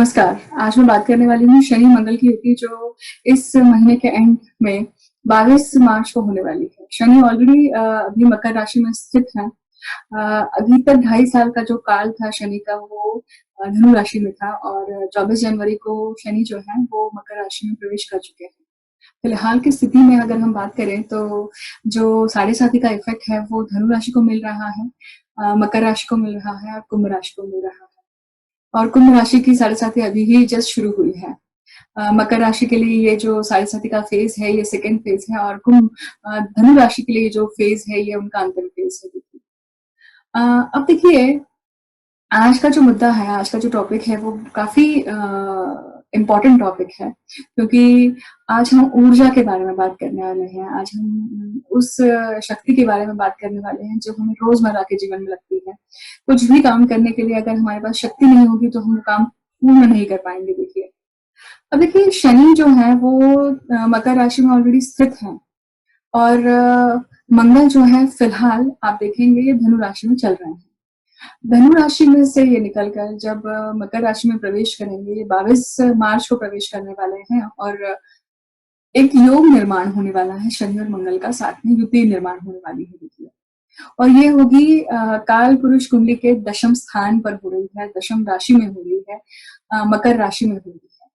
नमस्कार। आज मैं बात करने वाली हूँ शनि-मंगल की युति जो इस महीने के एंड में 22 मार्च को होने वाली है। शनि ऑलरेडी अभी मकर राशि में स्थित है। अभी तक 2.5 साल का जो काल था शनि का वो धनु राशि में था और 24 जनवरी को शनि जो है वो मकर राशि में प्रवेश कर चुके हैं। फिलहाल की स्थिति में अगर हम बात करें तो जो साढ़े साथी का इफ़ेक्ट है वो धनु राशि को मिल रहा है, मकर राशि को मिल रहा है और कुंभ राशि को मिल रहा है। और कुंभ राशि की साढ़े साथी अभी ही जस्ट शुरू हुई है। मकर राशि के लिए ये जो साढ़े साथी का फेज है ये सेकेंड फेज है और कुंभ धनु राशि के लिए जो फेज है ये उनका अंतिम फेज है। अब देखिए आज का जो मुद्दा है, आज का जो टॉपिक है वो काफी इम्पोर्टेंट टॉपिक है क्योंकि आज हम ऊर्जा के बारे में बात करने वाले हैं। आज हम उस शक्ति के बारे में बात करने वाले हैं जो हमें रोजमर्रा के जीवन में लगती है। कुछ भी काम करने के लिए अगर हमारे पास शक्ति नहीं होगी तो हम काम पूर्ण नहीं कर पाएंगे। देखिए अब देखिए शनि जो है वो मकर राशि में ऑलरेडी स्थित है और मंगल जो है फिलहाल आप देखेंगे ये धनु राशि में चल रहे हैं। धनु राशि में से ये निकलकर जब मकर राशि में प्रवेश करेंगे, ये 22 मार्च को प्रवेश करने वाले हैं और एक योग निर्माण होने वाला है शनि और मंगल का, साथ में युति निर्माण होने वाली है। देखिए और ये होगी काल पुरुष कुंडली के दशम स्थान पर हो रही है, दशम राशि में हो रही है, मकर राशि में हो रही है।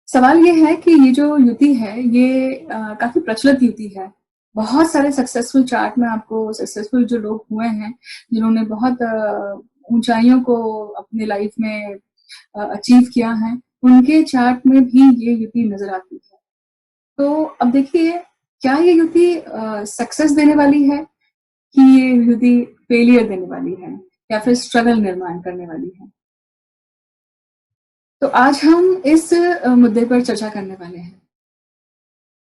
सवाल ये है कि ये जो युति है ये काफी प्रचलित युति है। बहुत सारे सक्सेसफुल चार्ट में आपको सक्सेसफुल जो लोग हुए हैं जिन्होंने बहुत ऊंचाइयों को अपने लाइफ में अचीव किया है, उनके चार्ट में भी ये युति नजर आती है। तो अब देखिए क्या ये युति सक्सेस देने वाली है कि ये युति फेलियर देने वाली है या फिर स्ट्रगल निर्माण करने वाली है। तो आज हम इस मुद्दे पर चर्चा करने वाले हैं।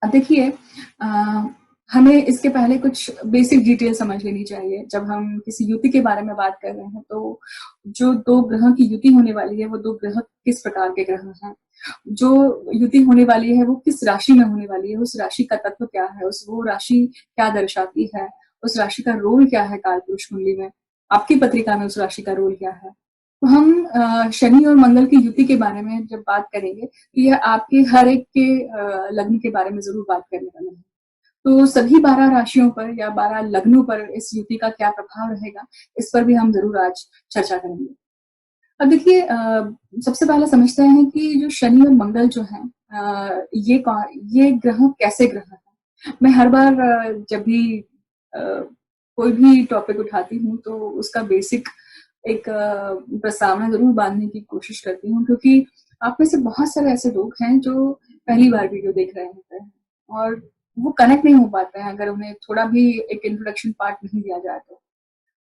अब देखिए हमें इसके पहले कुछ बेसिक डिटेल समझ लेनी चाहिए। जब हम किसी युति के बारे में बात कर रहे हैं तो जो दो ग्रहों की युति होने वाली है वो दो ग्रह किस प्रकार के ग्रह हैं, जो युति होने वाली है वो किस राशि में होने वाली है, उस राशि का तत्व क्या है, उस वो राशि क्या दर्शाती है, उस राशि का रोल क्या है कालपुरुष कुंडली में, आपकी पत्रिका में उस राशि का रोल क्या है। तो हम शनि और मंगल की युति के बारे में जब बात करेंगे तो यह आपके हर एक के लग्न के बारे में जरूर बात करने वाले हैं। तो सभी 12 राशियों पर या 12 लग्नों पर इस युति का क्या प्रभाव रहेगा, इस पर भी हम जरूर आज चर्चा करेंगे। अब देखिए सबसे पहले समझते हैं कि जो शनि और मंगल जो है ये ग्रह कैसे ग्रह हैं। मैं हर बार जब भी कोई भी टॉपिक उठाती हूँ तो उसका बेसिक एक प्रस्तावना जरूर बांधने की कोशिश करती हूँ क्योंकि आप में से बहुत सारे ऐसे लोग हैं जो पहली बार वीडियो देख रहे होते हैं और वो कनेक्ट नहीं हो पाते हैं अगर उन्हें थोड़ा भी एक इंट्रोडक्शन पार्ट नहीं दिया जाए तो।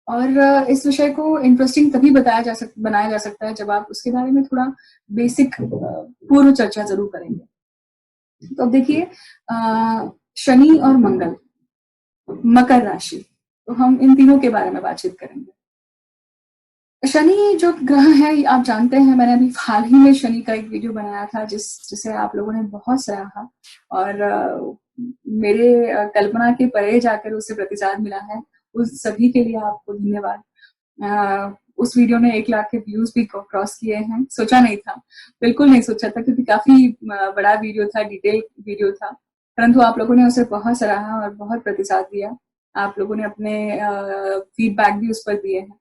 और इस विषय को इंटरेस्टिंग तभी बनाया जा सकता है जब आप उसके बारे में थोड़ा बेसिक पूर्व चर्चा जरूर करेंगे। तो अब देखिए शनि और मंगल, मकर राशि, तो हम इन तीनों के बारे में बातचीत करेंगे। शनि जो ग्रह है आप जानते हैं, मैंने अभी हाल ही में शनि का एक वीडियो बनाया था जिसे आप लोगों ने बहुत सराहा और मेरे कल्पना के परे जाकर उसे प्रतिसाद मिला है। उस सभी के लिए आपको धन्यवाद। उस वीडियो ने 1 लाख के व्यूज भी क्रॉस किए हैं। सोचा नहीं था, बिल्कुल नहीं सोचा था क्योंकि काफी बड़ा वीडियो था, डिटेल वीडियो था, परंतु आप लोगों ने उसे बहुत सराहा और बहुत प्रतिसाद दिया। आप लोगों ने अपने फीडबैक भी उस पर दिए हैं।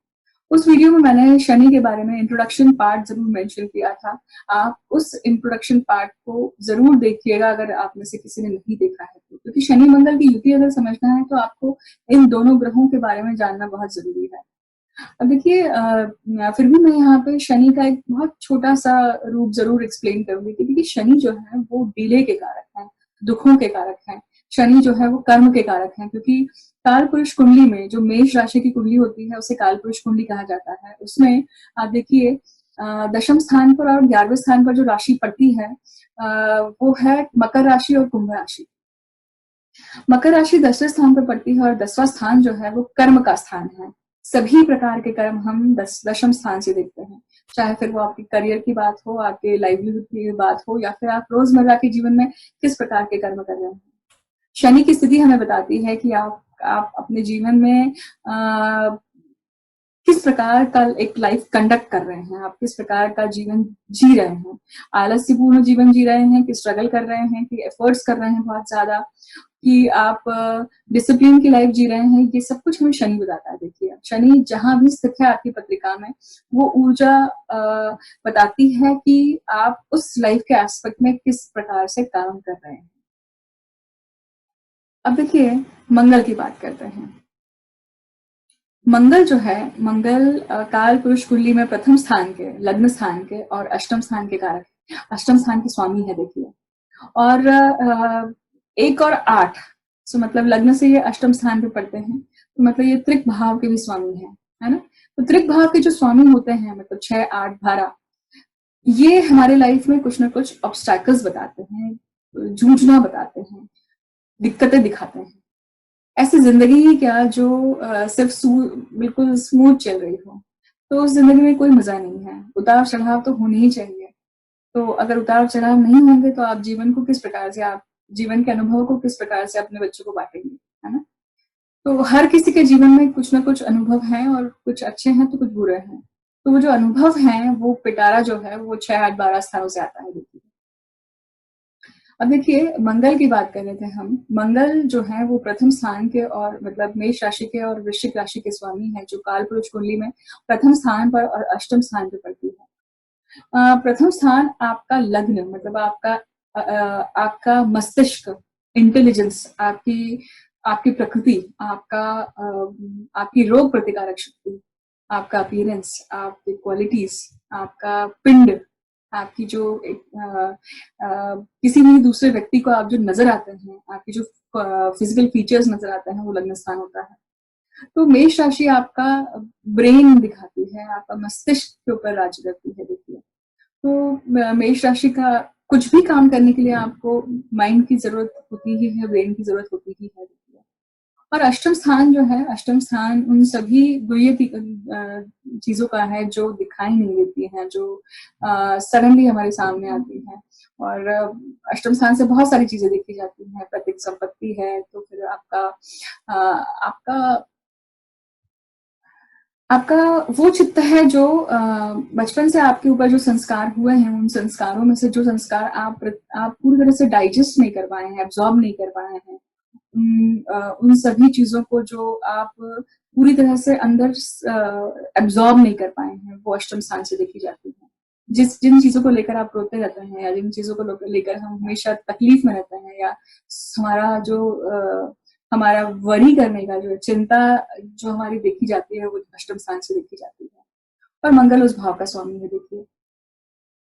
उस वीडियो में मैंने शनि के बारे में इंट्रोडक्शन पार्ट जरूर मेंशन किया था। आप उस इंट्रोडक्शन पार्ट को जरूर देखिएगा अगर आप में से किसी ने नहीं देखा है तो, क्योंकि शनि मंगल की युति अगर समझना है तो आपको इन दोनों ग्रहों के बारे में जानना बहुत जरूरी है। अब देखिए फिर भी मैं यहाँ पे शनि का एक बहुत छोटा सा रूप जरूर एक्सप्लेन करूंगी क्योंकि शनि जो है वो डिले के कारक है, दुखों के कारक है। शनि जो है वो कर्म के कारक है क्योंकि काल पुरुष कुंडली में जो मेष राशि की कुंडली होती है उसे काल पुरुष कुंडली कहा जाता है। उसमें आप देखिए दशम स्थान पर और 11वें स्थान पर जो राशि पड़ती है वो है मकर राशि और कुंभ राशि। मकर राशि 10वें स्थान पर पड़ती है और 10वां स्थान जो है वो कर्म का स्थान है। सभी प्रकार के कर्म हम दशम स्थान से देखते हैं, चाहे फिर वो आपके करियर की बात हो, आपके लाइवलीहुड की बात हो या फिर आप रोजमर्रा के जीवन में किस प्रकार के कर्म कर रहे हैं। शनि की स्थिति हमें बताती है कि आप अपने जीवन में किस प्रकार का एक लाइफ कंडक्ट कर रहे हैं, आप किस प्रकार का जीवन जी रहे हैं, आलस्यपूर्ण जीवन जी रहे हैं कि स्ट्रगल कर रहे हैं कि एफर्ट्स कर रहे हैं बहुत ज्यादा, कि आप डिसिप्लिन की लाइफ जी रहे हैं, ये सब कुछ हमें शनि बताता है। देखिए शनि जहां भी स्थित है आपकी पत्रिका में, वो ऊर्जा बताती है कि आप उस लाइफ के एस्पेक्ट में किस प्रकार से काम कर रहे हैं। अब देखिए मंगल की बात करते हैं। मंगल जो है, मंगल काल पुरुष कुंडली में प्रथम स्थान के, लग्न स्थान के और अष्टम स्थान के कारक, अष्टम स्थान के स्वामी है। देखिए और 1 और 8, सो मतलब लग्न से ये अष्टम स्थान पे पढ़ते हैं, तो मतलब ये त्रिक भाव के भी स्वामी है ना। तो त्रिक भाव के जो स्वामी होते हैं, मतलब 6, 8, 12, ये हमारे लाइफ में कुछ ना कुछ ऑब्स्टैकल्स बताते हैं, जूझना बताते हैं, दिक्कतें दिखाते हैं। ऐसी जिंदगी ही क्या जो सिर्फ बिल्कुल स्मूथ चल रही हो, तो उस जिंदगी में कोई मजा नहीं है। उतार चढ़ाव तो होने ही चाहिए। तो अगर उतार चढ़ाव नहीं होंगे तो आप जीवन को किस प्रकार से, आप जीवन के अनुभव को किस प्रकार से अपने बच्चों को बांटेंगे, है ना। तो हर किसी के जीवन में कुछ ना कुछ अनुभव हैं, और कुछ अच्छे हैं तो कुछ बुरे हैं। तो वो जो अनुभव हैं, वो पिटारा जो है वो 6, 8, 12 स्थानों से आता है। देखिए अब देखिए मंगल की बात कर रहे थे हम। मंगल जो है वो प्रथम स्थान के, और मतलब मेष राशि के और वृश्चिक राशि के स्वामी है, जो काल पुरुष कुंडली में प्रथम स्थान पर और अष्टम स्थान पर पड़ती है। प्रथम स्थान आपका लग्न, मतलब आपका मस्तिष्क, इंटेलिजेंस, आपकी आपकी प्रकृति, आपकी रोग प्रतिकारक शक्ति, आपका अपीयरेंस, आपकी क्वालिटीज, आपका पिंड, आपकी जो किसी भी दूसरे व्यक्ति को आप जो नजर आते हैं, आपकी जो फिजिकल फीचर्स नजर आते हैं, वो लग्न स्थान होता है। तो मेष राशि आपका ब्रेन दिखाती है, आपका मस्तिष्क के ऊपर राज्य करती है। देखिए तो मेष राशि का कुछ भी काम करने के लिए आपको माइंड की जरूरत होती ही है, ब्रेन की जरूरत होती ही है। और अष्टम स्थान जो है, अष्टम स्थान उन सभी दुर्य चीजों का है जो दिखाई नहीं देती हैं, जो सडनली हमारे सामने आती हैं। और अष्टम स्थान से बहुत सारी चीजें देखी जाती हैं। प्रत्येक संपत्ति है, तो फिर आपका आपका वो चित्त है जो बचपन से आपके ऊपर जो संस्कार हुए हैं, उन संस्कारों में से जो संस्कार आप पूरी तरह से डाइजेस्ट नहीं कर पाए हैं, एब्जॉर्ब नहीं कर पाए हैं, उन सभी चीजों को जो आप पूरी तरह से अंदर एब्जॉर्ब नहीं कर पाए हैं, वो अष्टम स्थान से देखी जाती है। जिन चीजों को लेकर आप रोते रहते हैं, या जिन चीजों को लेकर हम हमेशा तकलीफ में रहते हैं, या हमारा जो हमारा वरी करने का जो चिंता जो हमारी देखी जाती है, वो अष्टम स्थान से देखी जाती है। और मंगल उस भाव का स्वामी है। देखिए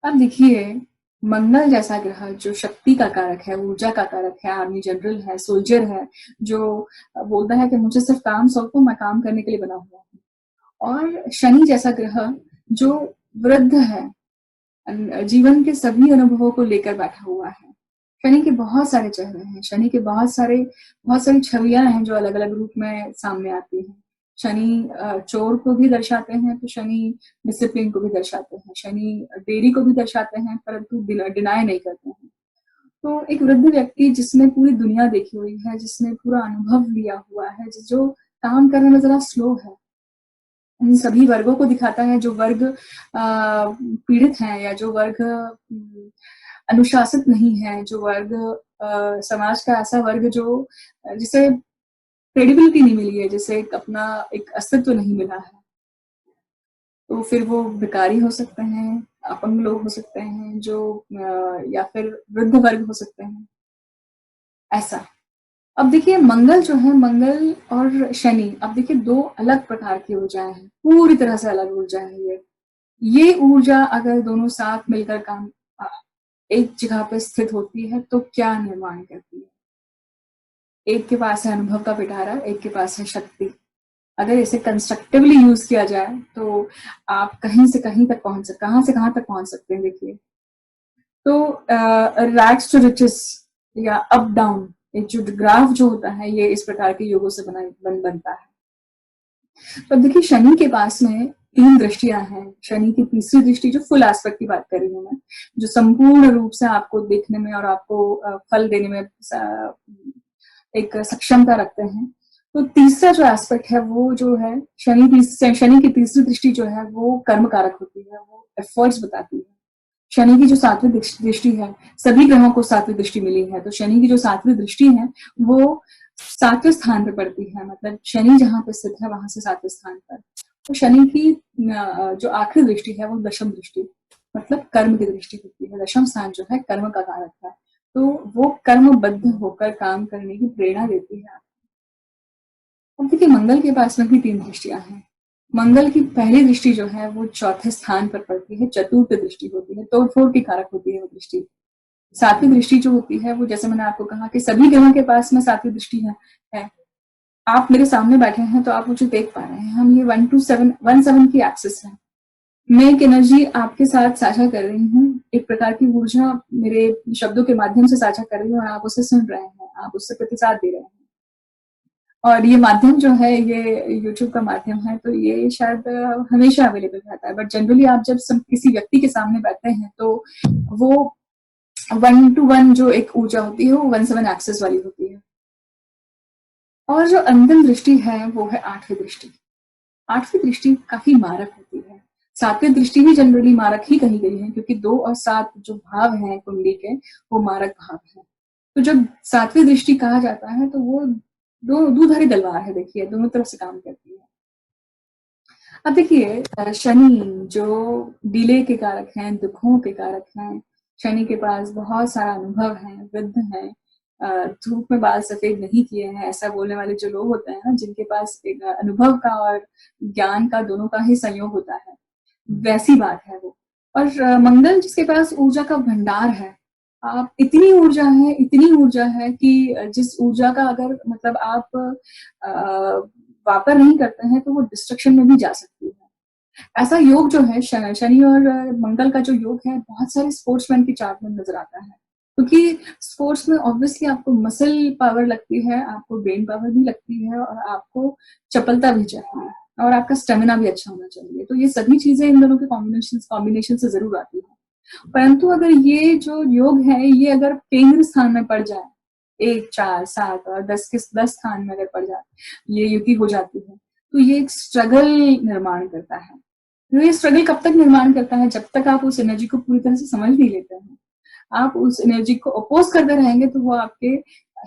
अब देखिए मंगल जैसा ग्रह जो शक्ति का कारक है, ऊर्जा का कारक है, आर्मी जनरल है, सोल्जर है, जो बोलता है कि मुझे सिर्फ काम सौंपो, मैं काम करने के लिए बना हुआ हूँ। और शनि जैसा ग्रह जो वृद्ध है, जीवन के सभी अनुभवों को लेकर बैठा हुआ है। शनि के बहुत सारे चेहरे हैं, शनि के बहुत सारी छवियां हैं जो अलग अलग रूप में सामने आती हैं। शनि चोर को भी दर्शाते हैं, तो शनि डिसिप्लिन को भी दर्शाते हैं, शनि देरी को भी दर्शाते हैं, परंतु डिनाय नहीं करते हैं। तो एक वृद्ध व्यक्ति जिसने पूरी दुनिया देखी हुई है, जिसने पूरा अनुभव लिया हुआ है, जो काम करने में जरा स्लो है, उन सभी वर्गों को दिखाता है। जो वर्ग पीड़ित हैं, या जो वर्ग अनुशासित नहीं है, जो वर्ग समाज का ऐसा वर्ग जो जिसे क्रेडिबिलिटी नहीं मिली है, जिसे अपना एक अस्तित्व नहीं मिला है, तो फिर वो भिखारी हो सकते हैं, अपंग लोग हो सकते हैं, जो या फिर वृद्ध वर्ग हो सकते हैं, ऐसा। अब देखिए मंगल जो है, मंगल और शनि, अब देखिए दो अलग प्रकार की ऊर्जाएं हैं, पूरी तरह से अलग ऊर्जा है ये ऊर्जा अगर दोनों साथ मिलकर काम एक जगह पर स्थित होती है, तो क्या निर्माण करती है। एक के पास है अनुभव का पिटारा, एक के पास है शक्ति। अगर इसे कंस्ट्रक्टिवली यूज किया जाए तो आप कहीं से कहीं तक पहुंच सकते, कहां से कहां तक पहुंच सकते हैं। देखिए तो रैग्स टू रिचेस या अप डाउन, एक जो ग्राफ जो होता है, ये इस प्रकार के योगों से बनता है। तो देखिए शनि के पास में 3 दृष्टियां हैं। शनि की तीसरी दृष्टि, जो फुल एस्पेक्ट की बात कर रही हूँ मैं, जो संपूर्ण रूप से आपको देखने में और आपको फल देने में एक सक्षमता रखते हैं, तो तीसरा जो एस्पेक्ट है वो जो है शनि की तीसरी दृष्टि जो है वो कर्म कारक होती है, वो एफर्ट्स बताती है। शनि की जो सातवीं दृष्टि है, सभी ग्रहों को सातवीं दृष्टि मिली है, तो शनि की जो सातवीं दृष्टि है वो सातवें स्थान पर पड़ती है, मतलब शनि जहां पर स्थित है वहां से सातवें स्थान पर। तो शनि की जो आखिरी दृष्टि है वो दशम दृष्टि, मतलब कर्म की दृष्टि होती है। दशम स्थान जो है कर्म का कारक है, तो वो कर्मबद्ध होकर काम करने की प्रेरणा देती है। अब देखिए मंगल के पास में भी 3 दृष्टियां हैं। मंगल की पहली दृष्टि जो है वो चौथे स्थान पर पड़ती है, चतुर्थ दृष्टि होती है, तोड़-फोड़ की कारक होती है वो दृष्टि। सातवीं दृष्टि जो होती है वो, जैसे मैंने आपको कहा कि सभी ग्रहों के पास में सातवीं दृष्टि है। आप मेरे सामने बैठे हैं तो आप मुझे देख पा रहे हैं। हम ये 1 to 7 1-7 की एक्सिस है। मैं एक एनर्जी आपके साथ साझा कर रही हूँ, एक प्रकार की ऊर्जा मेरे शब्दों के माध्यम से साझा कर रही हूँ और आप उसे सुन रहे हैं, आप उससे प्रतिसाद दे रहे हैं। और ये माध्यम जो है ये यूट्यूब का माध्यम है, तो ये शायद हमेशा अवेलेबल रहता है, बट जनरली आप जब किसी व्यक्ति के सामने बैठते हैं तो वो 1 to 1 जो एक ऊर्जा होती है वो 1-7 एक्सेस वाली होती है। और जो अंतिम दृष्टि है वो है आठवीं दृष्टि। आठवीं दृष्टि काफी मारक होती है। सातवीं दृष्टि भी जनरली मारक ही कही गई है, क्योंकि 2 और 7 जो भाव हैं कुंडली के वो मारक भाव हैं। तो जब सातवीं दृष्टि कहा जाता है तो वो दो दूधारी तलवार है, देखिए दोनों तरफ से काम करती है। अब देखिए शनि जो डिले के कारक हैं, दुखों के कारक हैं, शनि के पास बहुत सारा अनुभव है, वृद्ध है, धूप में बाल सफेद नहीं किए हैं, ऐसा बोलने वाले जो लोग होते हैं ना, जिनके पास एक अनुभव का और ज्ञान का दोनों का ही संयोग होता है, वैसी बात है वो। और मंगल जिसके पास ऊर्जा का भंडार है, आप इतनी ऊर्जा है कि जिस ऊर्जा का अगर मतलब आप वापर नहीं करते हैं तो वो डिस्ट्रक्शन में भी जा सकती है। ऐसा योग जो है शनि और मंगल का जो योग है, बहुत सारे स्पोर्ट्समैन की चार्ट में नजर आता है, क्योंकि स्पोर्ट्स में ऑब्वियसली आपको मसल पावर लगती है, आपको ब्रेन पावर भी लगती है और आपको चपलता भी चाहिए और आपका स्टेमिना भी अच्छा होना चाहिए। तो ये सभी चीजें इन दोनों के कॉम्बिनेशन से जरूर आती है। परंतु अगर ये जो योग है ये अगर केंद्र स्थान में पड़ जाए, 1, 4, 7 और 10 स्थान में अगर पड़ जाए, ये युति हो जाती है, तो ये एक स्ट्रगल निर्माण करता है। तो ये स्ट्रगल कब तक निर्माण करता है? जब तक आप उस एनर्जी को पूरी तरह से समझ नहीं लेते हैं। आप उस एनर्जी को अपोज करते रहेंगे तो वो आपके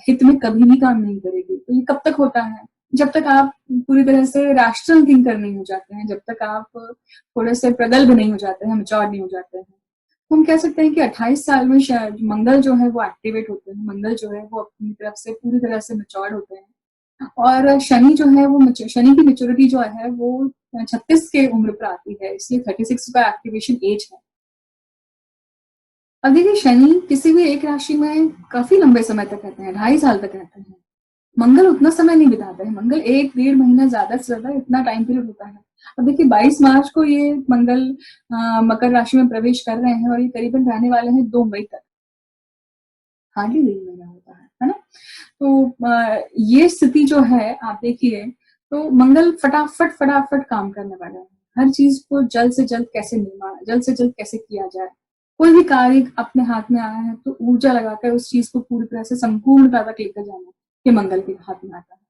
हित में कभी भी काम नहीं करेगी। तो ये कब तक होता है? जब तक आप पूरी तरह से रैशनल थिंकर नहीं हो जाते हैं, जब तक आप थोड़े से प्रगल्भ नहीं हो जाते हैं, मैच्योर नहीं हो जाते हैं। हम कह सकते हैं कि 28 साल में शायद मंगल जो है वो एक्टिवेट होते हैं, मंगल जो है वो अपनी तरफ से पूरी तरह से मैच्योर्ड होते हैं और शनि जो है वो शनि की मैच्योरिटी जो है वो 36 के उम्र पर आती है, इसलिए 36 का एक्टिवेशन एज है। अब देखिए शनि किसी भी एक राशि में काफी लंबे समय तक रहते हैं, 2.5 साल तक रहते हैं। मंगल उतना समय नहीं बिताता है, मंगल 1-1.5 महीना ज्यादा से ज्यादा इतना टाइम पीरियड होता है। अब देखिए 22 मार्च को ये मंगल मकर राशि में प्रवेश कर रहे हैं और ये करीबन रहने वाले हैं 2 मई तक, हार्डली 1 महीना होता है ना। तो ये स्थिति जो है आप देखिए, तो मंगल फटाफट फटाफट काम करने वाला है, हर चीज को जल्द से जल्द कैसे जल्द से जल्द कैसे किया जाए। कोई भी कार्य अपने हाथ में आया है तो ऊर्जा लगाकर उस चीज को पूरी तरह से संपूर्णता तक लेकर जाना, ये मंगल के हाथ में आता है।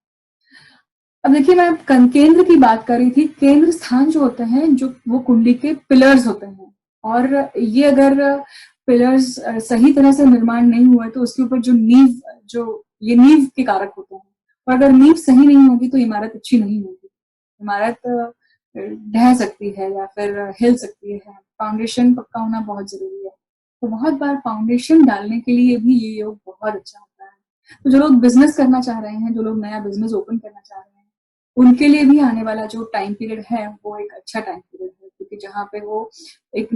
अब देखिए मैं केंद्र की बात कर रही थी, केंद्र स्थान जो होते हैं जो वो कुंडली के पिलर्स होते हैं और ये अगर पिलर्स सही तरह से निर्माण नहीं हुआ है तो उसके ऊपर ये नींव के कारक होते हैं और अगर नींव सही नहीं होगी तो इमारत अच्छी नहीं होगी। इमारत ढह सकती है या फिर हिल सकती है। फाउंडेशन पक्का होना बहुत जरूरी है, तो बहुत बार फाउंडेशन डालने के लिए भी ये योग बहुत अच्छा होता है। तो जो लोग बिजनेस करना चाह रहे हैं, जो लोग नया बिजनेस ओपन करना चाह रहे हैं, उनके लिए भी आने वाला जो टाइम पीरियड है वो एक अच्छा टाइम पीरियड है, क्योंकि जहाँ पे वो एक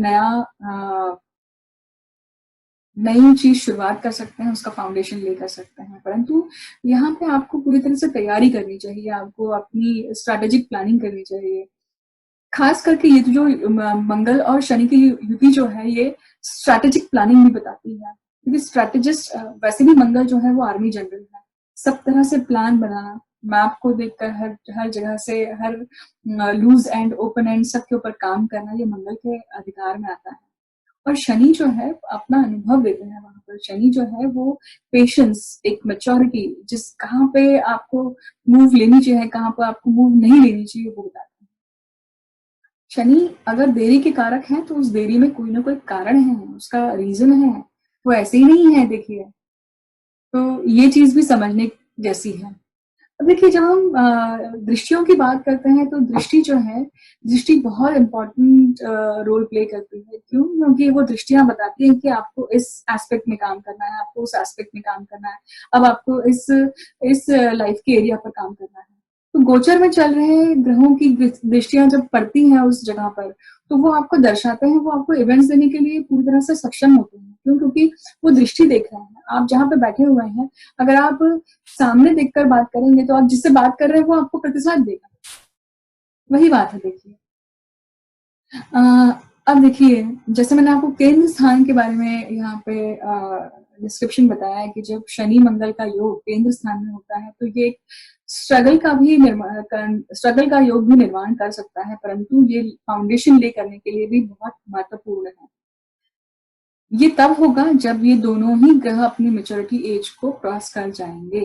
नई चीज शुरुआत कर सकते हैं, उसका फाउंडेशन ले कर सकते हैं। परंतु यहाँ पे आपको पूरी तरह से तैयारी करनी चाहिए, आपको अपनी स्ट्रैटेजिक प्लानिंग करनी चाहिए। खास करके ये जो मंगल और शनि की युति जो है ये स्ट्रैटेजिक प्लानिंग भी बताती है, क्योंकि स्ट्रैटेजिस्ट वैसे भी मंगल जो है वो आर्मी जनरल है। सब तरह से प्लान बनाना, मैप को देखकर हर हर जगह से हर लूज एंड ओपन एंड सबके ऊपर काम करना, ये मंगल के अधिकार में आता है। और शनि जो है अपना अनुभव देते हैं वहां पर। शनि जो है वो पेशेंस, एक मैच्योरिटी, जिस कहाँ पे आपको मूव लेनी चाहिए, कहाँ पर आपको मूव नहीं लेनी चाहिए, वो बताते हैं। शनि अगर देरी के कारक है तो उस देरी में कोई ना कोई कारण है, उसका रीजन है, वो ऐसे ही नहीं है। देखिए, तो ये चीज भी समझने जैसी है। अब देखिए, जब हम दृष्टियों की बात करते हैं तो दृष्टि जो है, दृष्टि बहुत इम्पोर्टेंट रोल प्ले करती है। क्यों? क्योंकि वो दृष्टियां बताती हैं कि आपको इस एस्पेक्ट में काम करना है, आपको उस एस्पेक्ट में काम करना है, अब आपको इस लाइफ के एरिया पर काम करना है। तो गोचर में चल रहे ग्रहों की दृष्टियां जब पड़ती हैं उस जगह पर, तो वो आपको दर्शाते हैं, वो आपको इवेंट्स देने के लिए पूरी तरह से सक्षम होते हैं। क्यों? क्योंकि वो दृष्टि देख रहे हैं। आप जहाँ पे बैठे हुए हैं, अगर आप सामने देखकर बात करेंगे तो आप जिससे बात कर रहे हैं वो आपको प्रतिसाद देगा। वही बात है। देखिए, अब देखिए, जैसे मैंने आपको केंद्र स्थान के बारे में यहाँ पे डिस्क्रिप्शन बताया है कि जब शनि मंगल का योग केंद्र स्थान में होता है तो ये स्ट्रगल का भी स्ट्रगल का योग भी निर्माण कर सकता है, परंतु ये फाउंडेशन ले करने के लिए भी बहुत महत्वपूर्ण है। ये तब होगा जब ये दोनों ही ग्रह अपनी मेच्योरिटी एज को क्रॉस कर जाएंगे,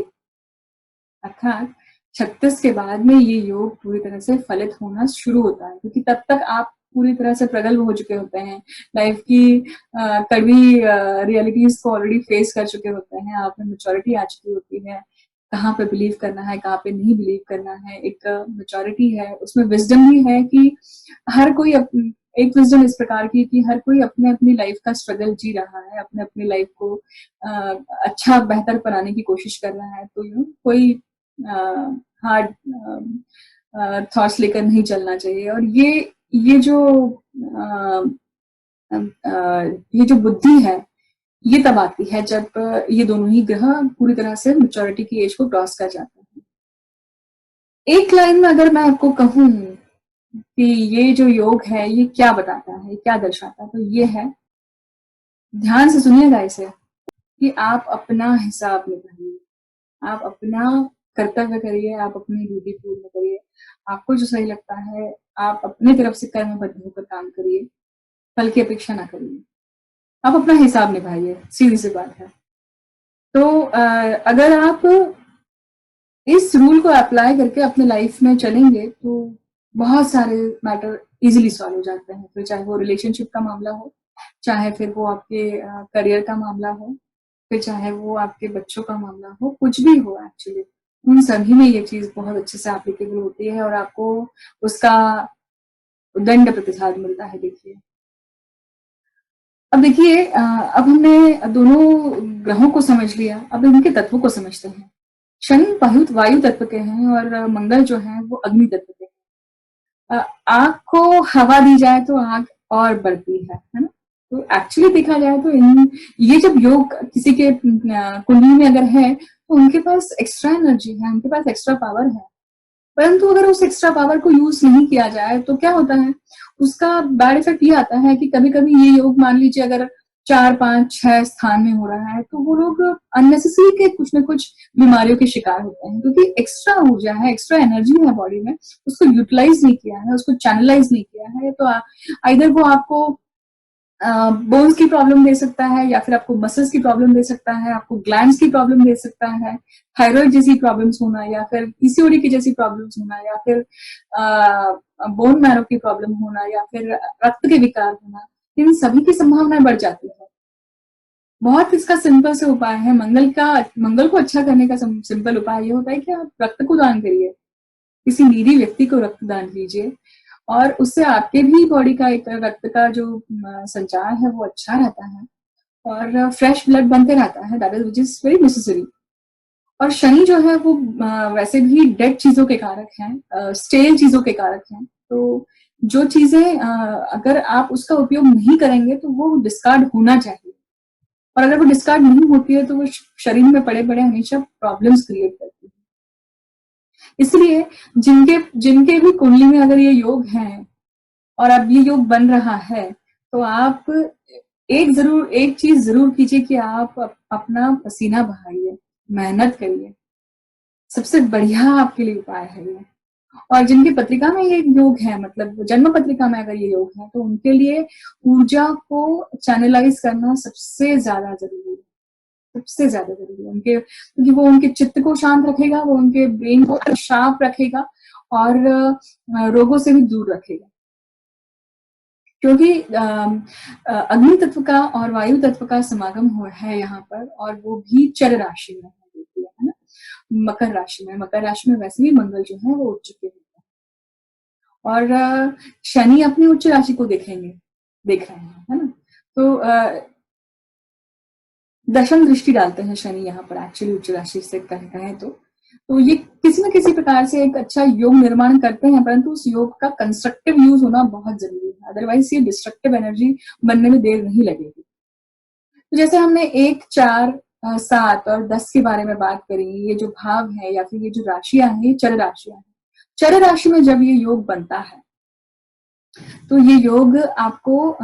अर्थात 36 के बाद में ये योग पूरी तरह से फलित होना शुरू होता है, क्योंकि तब तक आप पूरी तरह से प्रगल्भ हो चुके होते हैं, लाइफ की कड़वी रियलिटीज को ऑलरेडी फेस कर चुके होते हैं, आप में मेच्योरिटी आ चुकी होती है, कहाँ पे बिलीव करना है, कहाँ पे नहीं बिलीव करना है, एक मेच्योरिटी है, उसमें विजडम भी है कि हर कोई एक विजडम इस प्रकार की कि हर कोई अपने अपनी लाइफ का स्ट्रगल जी रहा है, अपने अपनी लाइफ को अच्छा बेहतर बनाने की कोशिश कर रहा है। तो कोई हार्ड थॉट्स लेकर नहीं चलना चाहिए। और ये जो ये जो बुद्धि है, ये तब आती है जब ये दोनों ही ग्रह पूरी तरह से मैच्योरिटी की एज को क्रॉस कर जाते हैं। एक लाइन में अगर मैं आपको कहूं कि ये जो योग है ये क्या बताता है, क्या दर्शाता है, तो ये है, ध्यान से सुनिएगा इसे, कि आप अपना हिसाब निकालिए, आप अपना कर्तव्य करिए, आप अपनी ड्यूटी पूर्ण करिए, आपको जो सही लगता है आप अपने तरफ से कर्मबद्ध होकर काम करिए, फल की अपेक्षा ना करिए, आप अपना हिसाब निभाइए, सीधी सी बात है। तो अगर आप इस रूल को अप्लाई करके अपने लाइफ में चलेंगे तो बहुत सारे मैटर इजीली सॉल्व हो जाते हैं। फिर चाहे वो रिलेशनशिप का मामला हो, चाहे फिर वो आपके करियर का मामला हो, फिर चाहे वो आपके बच्चों का मामला हो, कुछ भी हो एक्चुअली, उन सभी में ये चीज बहुत अच्छे से एप्लीकेबल होती है और आपको उसका दंड प्रतिसाद मिलता है। देखिए, अब देखिए, अब हमने दोनों ग्रहों को समझ लिया, अब इनके तत्वों को समझते हैं। शनि वायु तत्व के हैं और मंगल जो है वो अग्नि तत्व के हैं। आग को हवा दी जाए तो आग और बढ़ती है ना? तो एक्चुअली देखा जाए तो ये जब योग किसी के कुंडली में अगर है तो उनके पास एक्स्ट्रा एनर्जी है, उनके पास एक्स्ट्रा पावर है, परंतु अगर उस एक्स्ट्रा पावर को यूज नहीं किया जाए तो क्या होता है, उसका बैड इफेक्ट ये आता है कि कभी कभी ये योग मान लीजिए अगर 4, 5, 6 स्थान में हो रहा है तो वो लोग अननेसेसरी के कुछ ना कुछ बीमारियों के शिकार होते हैं, क्योंकि एक्स्ट्रा ऊर्जा है, एक्स्ट्रा एनर्जी है बॉडी में, उसको यूटिलाइज नहीं किया है, उसको चैनलाइज नहीं किया है। तो आइदर वो आपको बोन्स की प्रॉब्लम दे सकता है, या फिर आपको मसल्स की प्रॉब्लम दे सकता है, आपको ग्लैंड्स की प्रॉब्लम दे सकता है, थायराइड जैसी प्रॉब्लम्स होना, या फिर पीसीओडी की जैसी प्रॉब्लम्स होना, या फिर बोन मैरो की प्रॉब्लम होना, या फिर रक्त के विकार होना, इन सभी की संभावनाएं बढ़ जाती है। बहुत इसका सिंपल से उपाय है, मंगल को अच्छा करने का सिंपल उपाय ये होता है कि आप रक्त को दान करिए, किसी नीडी व्यक्ति को रक्त दान कीजिए, और उससे आपके भी बॉडी का एक रक्त का जो संचार है वो अच्छा रहता है और फ्रेश ब्लड बनते रहता है, that is which is very necessary. और शनि जो है वो वैसे भी डेड चीजों के कारक हैं, स्टेल चीजों के कारक हैं, तो जो चीजें अगर आप उसका उपयोग नहीं करेंगे तो वो डिस्कार्ड होना चाहिए, और अगर वो डिस्कार्ड नहीं होती है तो वो शरीर में पड़े पड़े हमेशा प्रॉब्लम्स क्रिएट करती है। इसलिए जिनके जिनके भी कुंडली में अगर ये योग है और अब ये योग बन रहा है, तो आप एक चीज जरूर कीजिए कि आप अपना पसीना बहाइए, मेहनत करिए, सबसे बढ़िया आपके लिए उपाय है ये। और जिनकी पत्रिका में ये योग है, मतलब जन्म पत्रिका में अगर ये योग है, तो उनके लिए ऊर्जा को चैनलाइज करना सबसे ज्यादा जरूरी है, सबसे ज्यादा जरूरी है उनके, क्योंकि वो उनके चित्त को शांत रखेगा, वो उनके ब्रेन को शार्प रखेगा और रोगों से भी दूर रखेगा। क्योंकि अग्नि तत्व का और वायु तत्व का समागम है यहाँ पर, और वो भी चर राशि में है, देखिए, है ना, मकर राशि में। मकर राशि में वैसे भी मंगल जो है वो उच्च के होते हैं, और शनि अपनी उच्च राशि को देख रहे हैं, है ना। तो दशम दृष्टि डालते हैं शनि यहाँ पर, एक्चुअली उच्च राशि से कहें तो ये किसी न किसी प्रकार से एक अच्छा योग निर्माण करते हैं, परंतु उस योग का कंस्ट्रक्टिव यूज होना बहुत जरूरी है, अदरवाइज ये डिस्ट्रक्टिव एनर्जी बनने में देर नहीं लगेगी। तो जैसे हमने 1, 4, 7 और 10 के बारे में बात करी, ये जो भाव है या फिर ये जो राशियां हैं, ये चर राशियां हैं। चर राशि में जब ये योग बनता है, तो ये योग आपको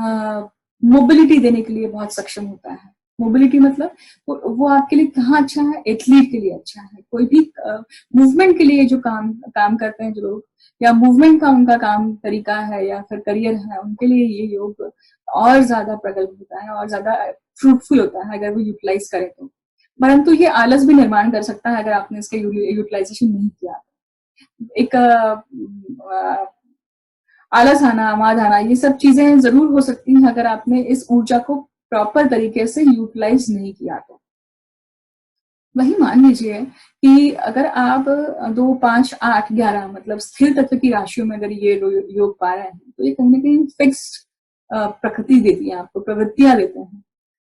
मोबिलिटी देने के लिए बहुत सक्षम होता है। मोबिलिटी मतलब वो आपके लिए कहाँ अच्छा है, एथलीट के लिए अच्छा है, कोई भी मूवमेंट के लिए जो काम करते हैं जो लोग, या मूवमेंट का उनका काम तरीका है या फिर करियर है, उनके लिए ये योग और ज्यादा प्रगल्भ होता है और ज्यादा फ्रूटफुल होता है अगर वो यूटिलाइज करे तो। परंतु ये आलस भी निर्माण कर सकता है अगर आपने इसका यूटिलाइजेशन नहीं किया। एक आलस आना, आमाद आना, ये सब चीजें जरूर हो सकती हैं अगर आपने इस ऊर्जा को प्रॉपर तरीके से यूटिलाइज नहीं किया तो। वही मान लीजिए कि अगर आप 2, 5, 8, 11 मतलब स्थिर तत्व की राशियों में अगर ये योग पा रहे हैं, तो ये कहीं ना कहीं फिक्स्ड प्रकृति देती है आपको, प्रवृत्तियां देते हैं।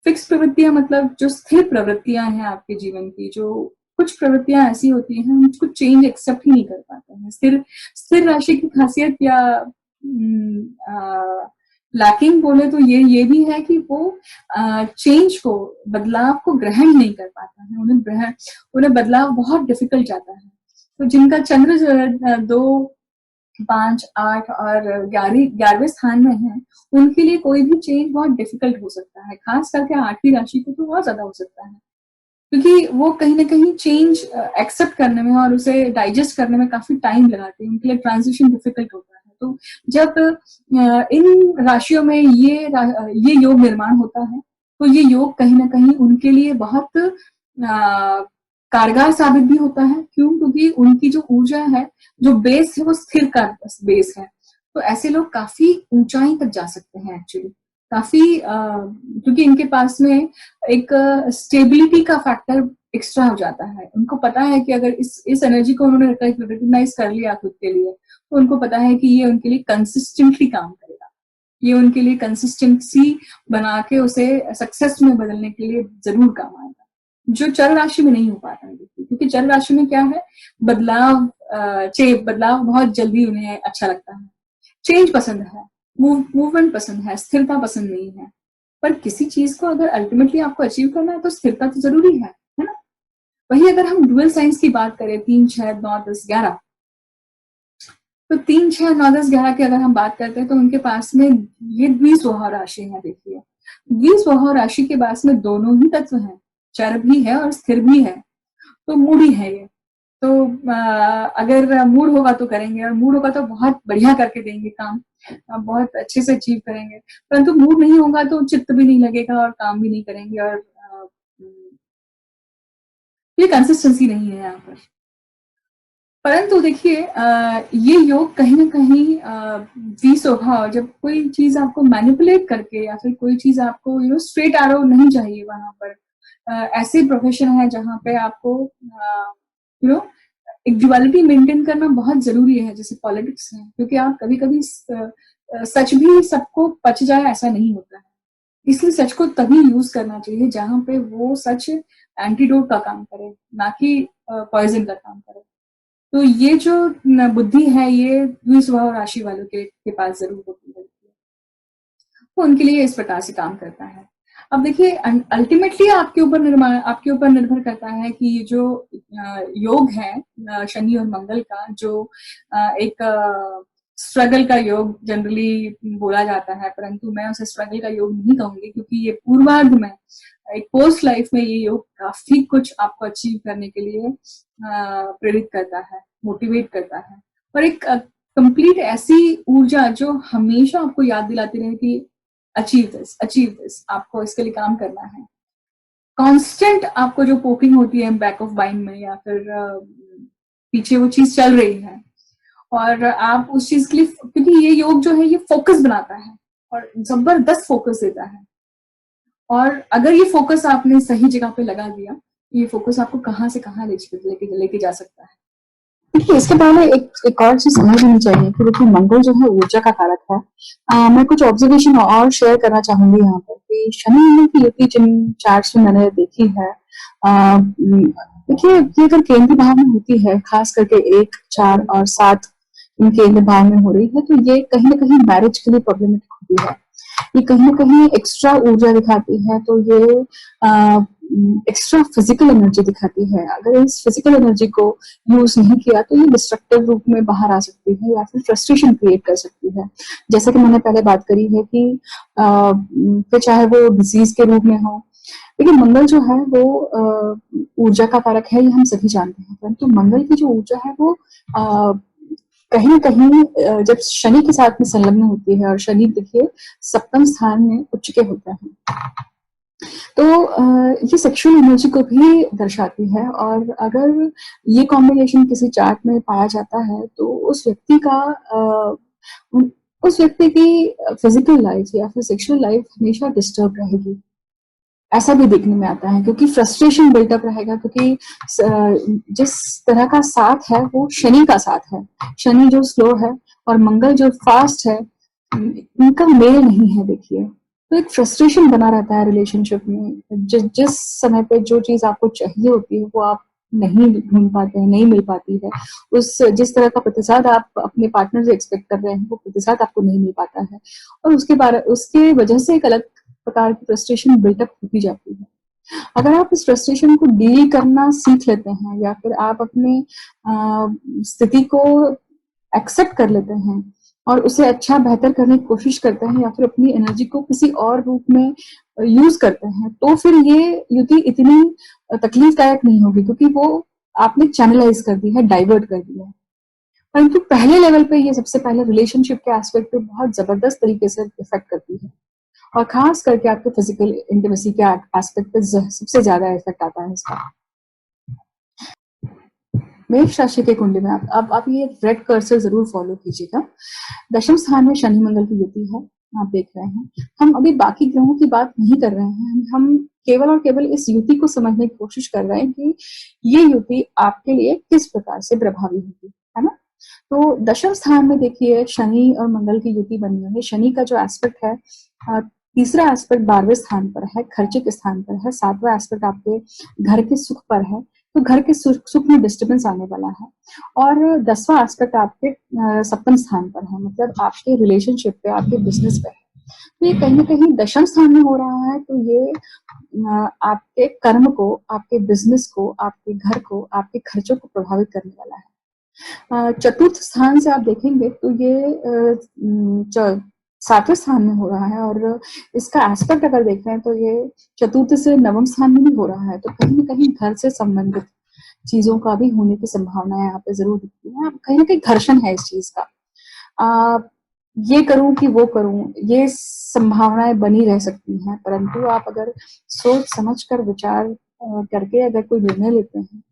फिक्स प्रवृत्तियां मतलब जो स्थिर प्रवृत्तियां हैं आपके जीवन की, जो कुछ प्रवृत्तियां ऐसी होती हैं हम कुछ चेंज एक्सेप्ट ही नहीं कर पाते हैं। स्थिर राशि की खासियत या लैकिंग बोले तो ये भी है कि वो चेंज को, बदलाव को ग्रहण नहीं कर पाता है, उन्हें बदलाव बहुत डिफिकल्ट जाता है। तो जिनका चंद्र जो है 2, 5, 8 और 11वें स्थान में है, उनके लिए कोई भी चेंज बहुत डिफिकल्ट हो सकता है, खास करके 8वीं राशि को तो बहुत ज्यादा हो सकता है, क्योंकि वो कहीं ना कहीं चेंज एक्सेप्ट करने में और उसे डाइजेस्ट करने में काफी टाइम लगाते हैं, उनके लिए ट्रांजिशन डिफिकल्ट होता है। तो जब इन राशियों में ये योग निर्माण होता है, तो ये योग कहीं ना कहीं उनके लिए बहुत कारगर साबित भी होता है। क्यों? क्योंकि उनकी जो ऊर्जा है, जो बेस है, वो स्थिर का बेस है। तो ऐसे लोग काफी ऊंचाई तक जा सकते हैं एक्चुअली, काफी क्योंकि इनके पास में एक स्टेबिलिटी का फैक्टर एक्स्ट्रा हो जाता है। उनको पता है कि अगर इस एनर्जी को उन्होंने रिकॉग्नाइज कर लिया खुद के लिए, तो उनको पता है कि ये उनके लिए कंसिस्टेंटली काम करेगा, ये उनके लिए कंसिस्टेंसी बना के उसे सक्सेस में बदलने के लिए जरूर काम आएगा, जो चर राशि में नहीं हो पाता है। क्योंकि चर राशि में क्या है, बदलाव बहुत जल्दी उन्हें अच्छा लगता है, चेंज पसंद है, मूवमेंट पसंद है, स्थिरता पसंद नहीं है। पर किसी चीज को अगर अल्टीमेटली आपको अचीव करना है तो स्थिरता तो जरूरी है ना। वही अगर हम डुअल साइंस की बात करें, 3, 6, 9, 10, 11, तो 3, 6, 9, 10, 11 की अगर हम बात करते हैं तो उनके पास में ये द्विस्वभाव राशि है। देखिए, द्विस्वभाव राशि के पास में दोनों ही तत्व हैं, चर भी है और स्थिर भी है, तो मूडी है ये। तो अगर मूड होगा तो करेंगे, और मूड होगा तो बहुत बढ़िया करके देंगे काम, बहुत अच्छे से अचीव करेंगे। परंतु मूड नहीं होगा तो चित्त भी नहीं लगेगा और काम भी नहीं करेंगे, और ये कंसिस्टेंसी नहीं है यहाँ पर। परंतु देखिए, ये योग कहीं ना कहीं स्वभाव, जब कोई चीज आपको मैनिपुलेट करके या फिर कोई चीज आपको स्ट्रेट एरो नहीं चाहिए वहां पर। ऐसे प्रोफेशन है जहाँ पे आपको यू नो एक ड्युअलिटी मेंटेन करना बहुत जरूरी है, जैसे पॉलिटिक्स है, क्योंकि आप कभी कभी सच भी सबको पच जाए ऐसा नहीं होता है। इसलिए सच को तभी यूज करना चाहिए जहां पे वो सच एंटीडोट का काम करे, ना कि पॉइजन का काम करे। तो ये जो बुद्धि है, ये द्विस्वभाव राशि वालों के पास जरूर होती है, तो उनके लिए इस प्रकार से काम करता है। अब देखिए, अल्टीमेटली आपके ऊपर निर्भर करता है कि ये जो योग है शनि और मंगल का, जो एक स्ट्रगल का योग जनरली बोला जाता है, परंतु मैं उसे स्ट्रगल का योग नहीं कहूंगी, क्योंकि ये पूर्वार्ध में, एक पोस्ट लाइफ में ये योग काफी कुछ आपको अचीव करने के लिए प्रेरित करता है, मोटिवेट करता है। और एक कंप्लीट ऐसी ऊर्जा जो हमेशा आपको याद दिलाती रहे कि अचीव दिस, आपको इसके लिए काम करना है। कांस्टेंट आपको जो पोकिंग होती है बैक ऑफ माइंड में, या फिर पीछे वो चीज चल रही है, और आप उस चीज के लिए, क्योंकि ये योग जो है ये फोकस बनाता है और जबरदस्त फोकस देता है। और अगर ये फोकस आपने सही जगह पे लगा दिया, ये फोकस आपको कहाँ से कहाँ लेके जा सकता है। देखिए, इसके पहले एक और चीज समझ लेनी चाहिए कि देखिए मंगल जो है ऊर्जा का कारक है। मैं कुछ ऑब्जर्वेशन और शेयर करना चाहूंगी यहाँ पर कि शनि मंगल की युति जिन चार्ट्स में मैंने देखी है, देखिए ये अगर केंद्र भाव में होती है, खास करके 1, 4 और 7 इन केंद्र भाव में हो रही है, तो ये कहीं ना कहीं मैरिज के लिए प्रॉब्लमेटिक होती है। ये कहीं ना कहीं एक्स्ट्रा ऊर्जा दिखाती है, तो ये एक्स्ट्रा फिजिकल एनर्जी दिखाती है। अगर इस फिजिकल एनर्जी को यूज नहीं किया तो ये डिस्ट्रक्टिव रूप में बाहर आ सकती है या फिर फ्रस्ट्रेशन क्रिएट कर सकती है। जैसे कि मैंने पहले बात करी है कि फिर चाहे वो डिजीज के रूप में हो, लेकिन मंगल जो है वो ऊर्जा का कारक है, ये हम सभी जानते हैं। परंतु मंगल की जो ऊर्जा है वो कहीं ना कहीं जब शनि के साथ में संलग्न होती है, और शनि देखिए सप्तम स्थान में उच्च के होता है, तो ये सेक्सुअल एनर्जी को भी दर्शाती है। और अगर ये कॉम्बिनेशन किसी चार्ट में पाया जाता है तो उस व्यक्ति की फिजिकल लाइफ या फिर सेक्सुअल लाइफ हमेशा डिस्टर्ब रहेगी, ऐसा भी देखने में आता है, क्योंकि फ्रस्ट्रेशन बिल्टअप रहेगा। क्योंकि जिस तरह का साथ है वो शनि का साथ है, शनि जो स्लो है और मंगल जो फास्ट है, इनका मेल नहीं है। देखिए, तो एक फ्रस्ट्रेशन बना रहता है रिलेशनशिप में। जिस समय पे जो चीज आपको चाहिए होती है वो आप नहीं ढूंढ पाते हैं, नहीं मिल पाती है। उस जिस तरह का प्रतिसाद आप अपने पार्टनर से एक्सपेक्ट कर रहे हैं वो प्रतिसाद आपको नहीं मिल पाता है, और उसके वजह से एक अलग प्रकार की फ्रस्ट्रेशन बिल्टअप होती जाती है। अगर आप इस फ्रस्ट्रेशन को डील करना सीख लेते हैं, या फिर आप अपने स्थिति को एक्सेप्ट कर लेते हैं और उसे अच्छा बेहतर करने की कोशिश करते हैं, या फिर अपनी एनर्जी को किसी और रूप में यूज करते हैं, तो फिर ये युति इतनी तकलीफदायक नहीं होगी, क्योंकि वो आपने चैनलाइज कर दी है, डाइवर्ट कर दिया है। परंतु पहले लेवल पे ये सबसे पहले रिलेशनशिप के एस्पेक्ट पे बहुत जबरदस्त तरीके से इफेक्ट करती है, और खास करके आपके फिजिकल इंटीमेसी के एस्पेक्ट पे सबसे ज्यादा इफेक्ट आता है इसका। मेष राशि के कुंडली में आप ये रेड कर्सर जरूर फॉलो कीजिएगा। दशम स्थान में शनि मंगल की युति है, आप देख रहे हैं। हम अभी बाकी ग्रहों की बात नहीं कर रहे हैं, हम केवल और केवल इस युति को समझने की कोशिश कर रहे हैं कि ये युति आपके लिए किस प्रकार से प्रभावी होगी, है ना। तो दशम स्थान में देखिए शनि और मंगल की युति बनी हुई है। शनि का जो एस्पेक्ट है, तीसरा एस्पेक्ट 12वें स्थान पर है, खर्चे के स्थान पर है। 7वां एस्पेक्ट आपके घर के सुख पर है, तो घर के सुख में डिस्टर्बेंस आने वाला है। और 10वां एस्पेक्ट आपके सप्तम स्थान पर है, मतलब आपके रिलेशनशिप पे, आपके बिजनेस पे है। तो ये कहीं ना कहीं दशम स्थान में हो रहा है, तो ये आपके कर्म को, आपके बिजनेस को, आपके घर को, आपके खर्चों को प्रभावित करने वाला है। चतुर्थ स्थान से आप देखेंगे तो ये 7वें स्थान में हो रहा है, और इसका एस्पेक्ट अगर देख रहे हैं तो ये चतुर्थ से नवम स्थान में भी हो रहा है। तो कहीं ना कहीं घर से संबंधित चीजों का भी होने की संभावना यहाँ पे जरूर दिखती है। कहीं ना कहीं घर्षण है इस चीज का, ये करूं कि वो करूं, ये संभावनाएं बनी रह सकती हैं। परंतु आप अगर सोच समझ कर विचार करके अगर कोई निर्णय लेते हैं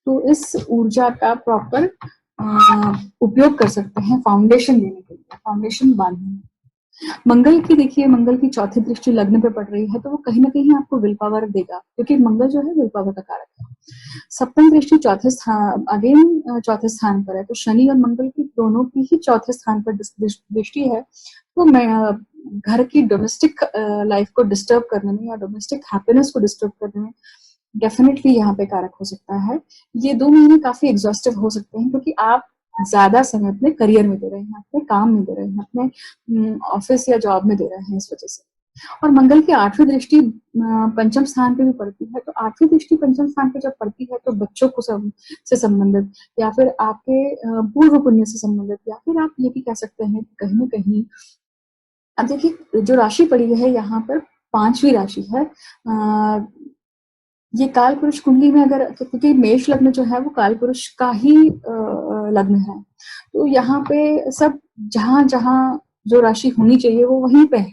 तो इस ऊर्जा का प्रॉपर उपयोग कर सकते हैं फाउंडेशन देने के लिए, फाउंडेशन बांधने में। मंगल की देखिए, मंगल की चौथी दृष्टि लग्न पे पड़ रही है, तो वो कहीं ना कहीं आपको विल पावर देगा, क्योंकि मंगल जो है विल पावर का कारक है। सप्तम दृष्टि चौथे स्थान पर है, तो शनि और मंगल की दोनों की ही चौथे स्थान पर दृष्टि है। तो मैं घर की डोमेस्टिक लाइफ को डिस्टर्ब करने में या डोमेस्टिक हैप्पीनेस को डिस्टर्ब करने में डेफिनेटली यहाँ पे कारक हो सकता है। ये 2 महीने काफी एग्जॉस्टिव हो सकते हैं, क्योंकि आप ज्यादा समय अपने करियर में दे रहे हैं, अपने काम में दे रहे हैं, अपने ऑफिस या जॉब में दे रहे हैं, इस वजह से। और मंगल की 8वीं दृष्टि पंचम स्थान पे भी पड़ती है, तो 8वीं दृष्टि पंचम स्थान पे जब पड़ती है तो बच्चों को से संबंधित, या फिर आपके पूर्व पुण्य से संबंधित, या फिर आप ये भी कह सकते हैं कहीं ना कहीं। अब देखिए जो राशि पड़ी है यहाँ पर 5वीं राशि है, ये काल पुरुष कुंडली में अगर, क्योंकि मेष लग्न जो है वो काल पुरुष का ही लग्न है, तो यहाँ पे सब जहां जहां जो राशि होनी चाहिए वो वहीं पे है।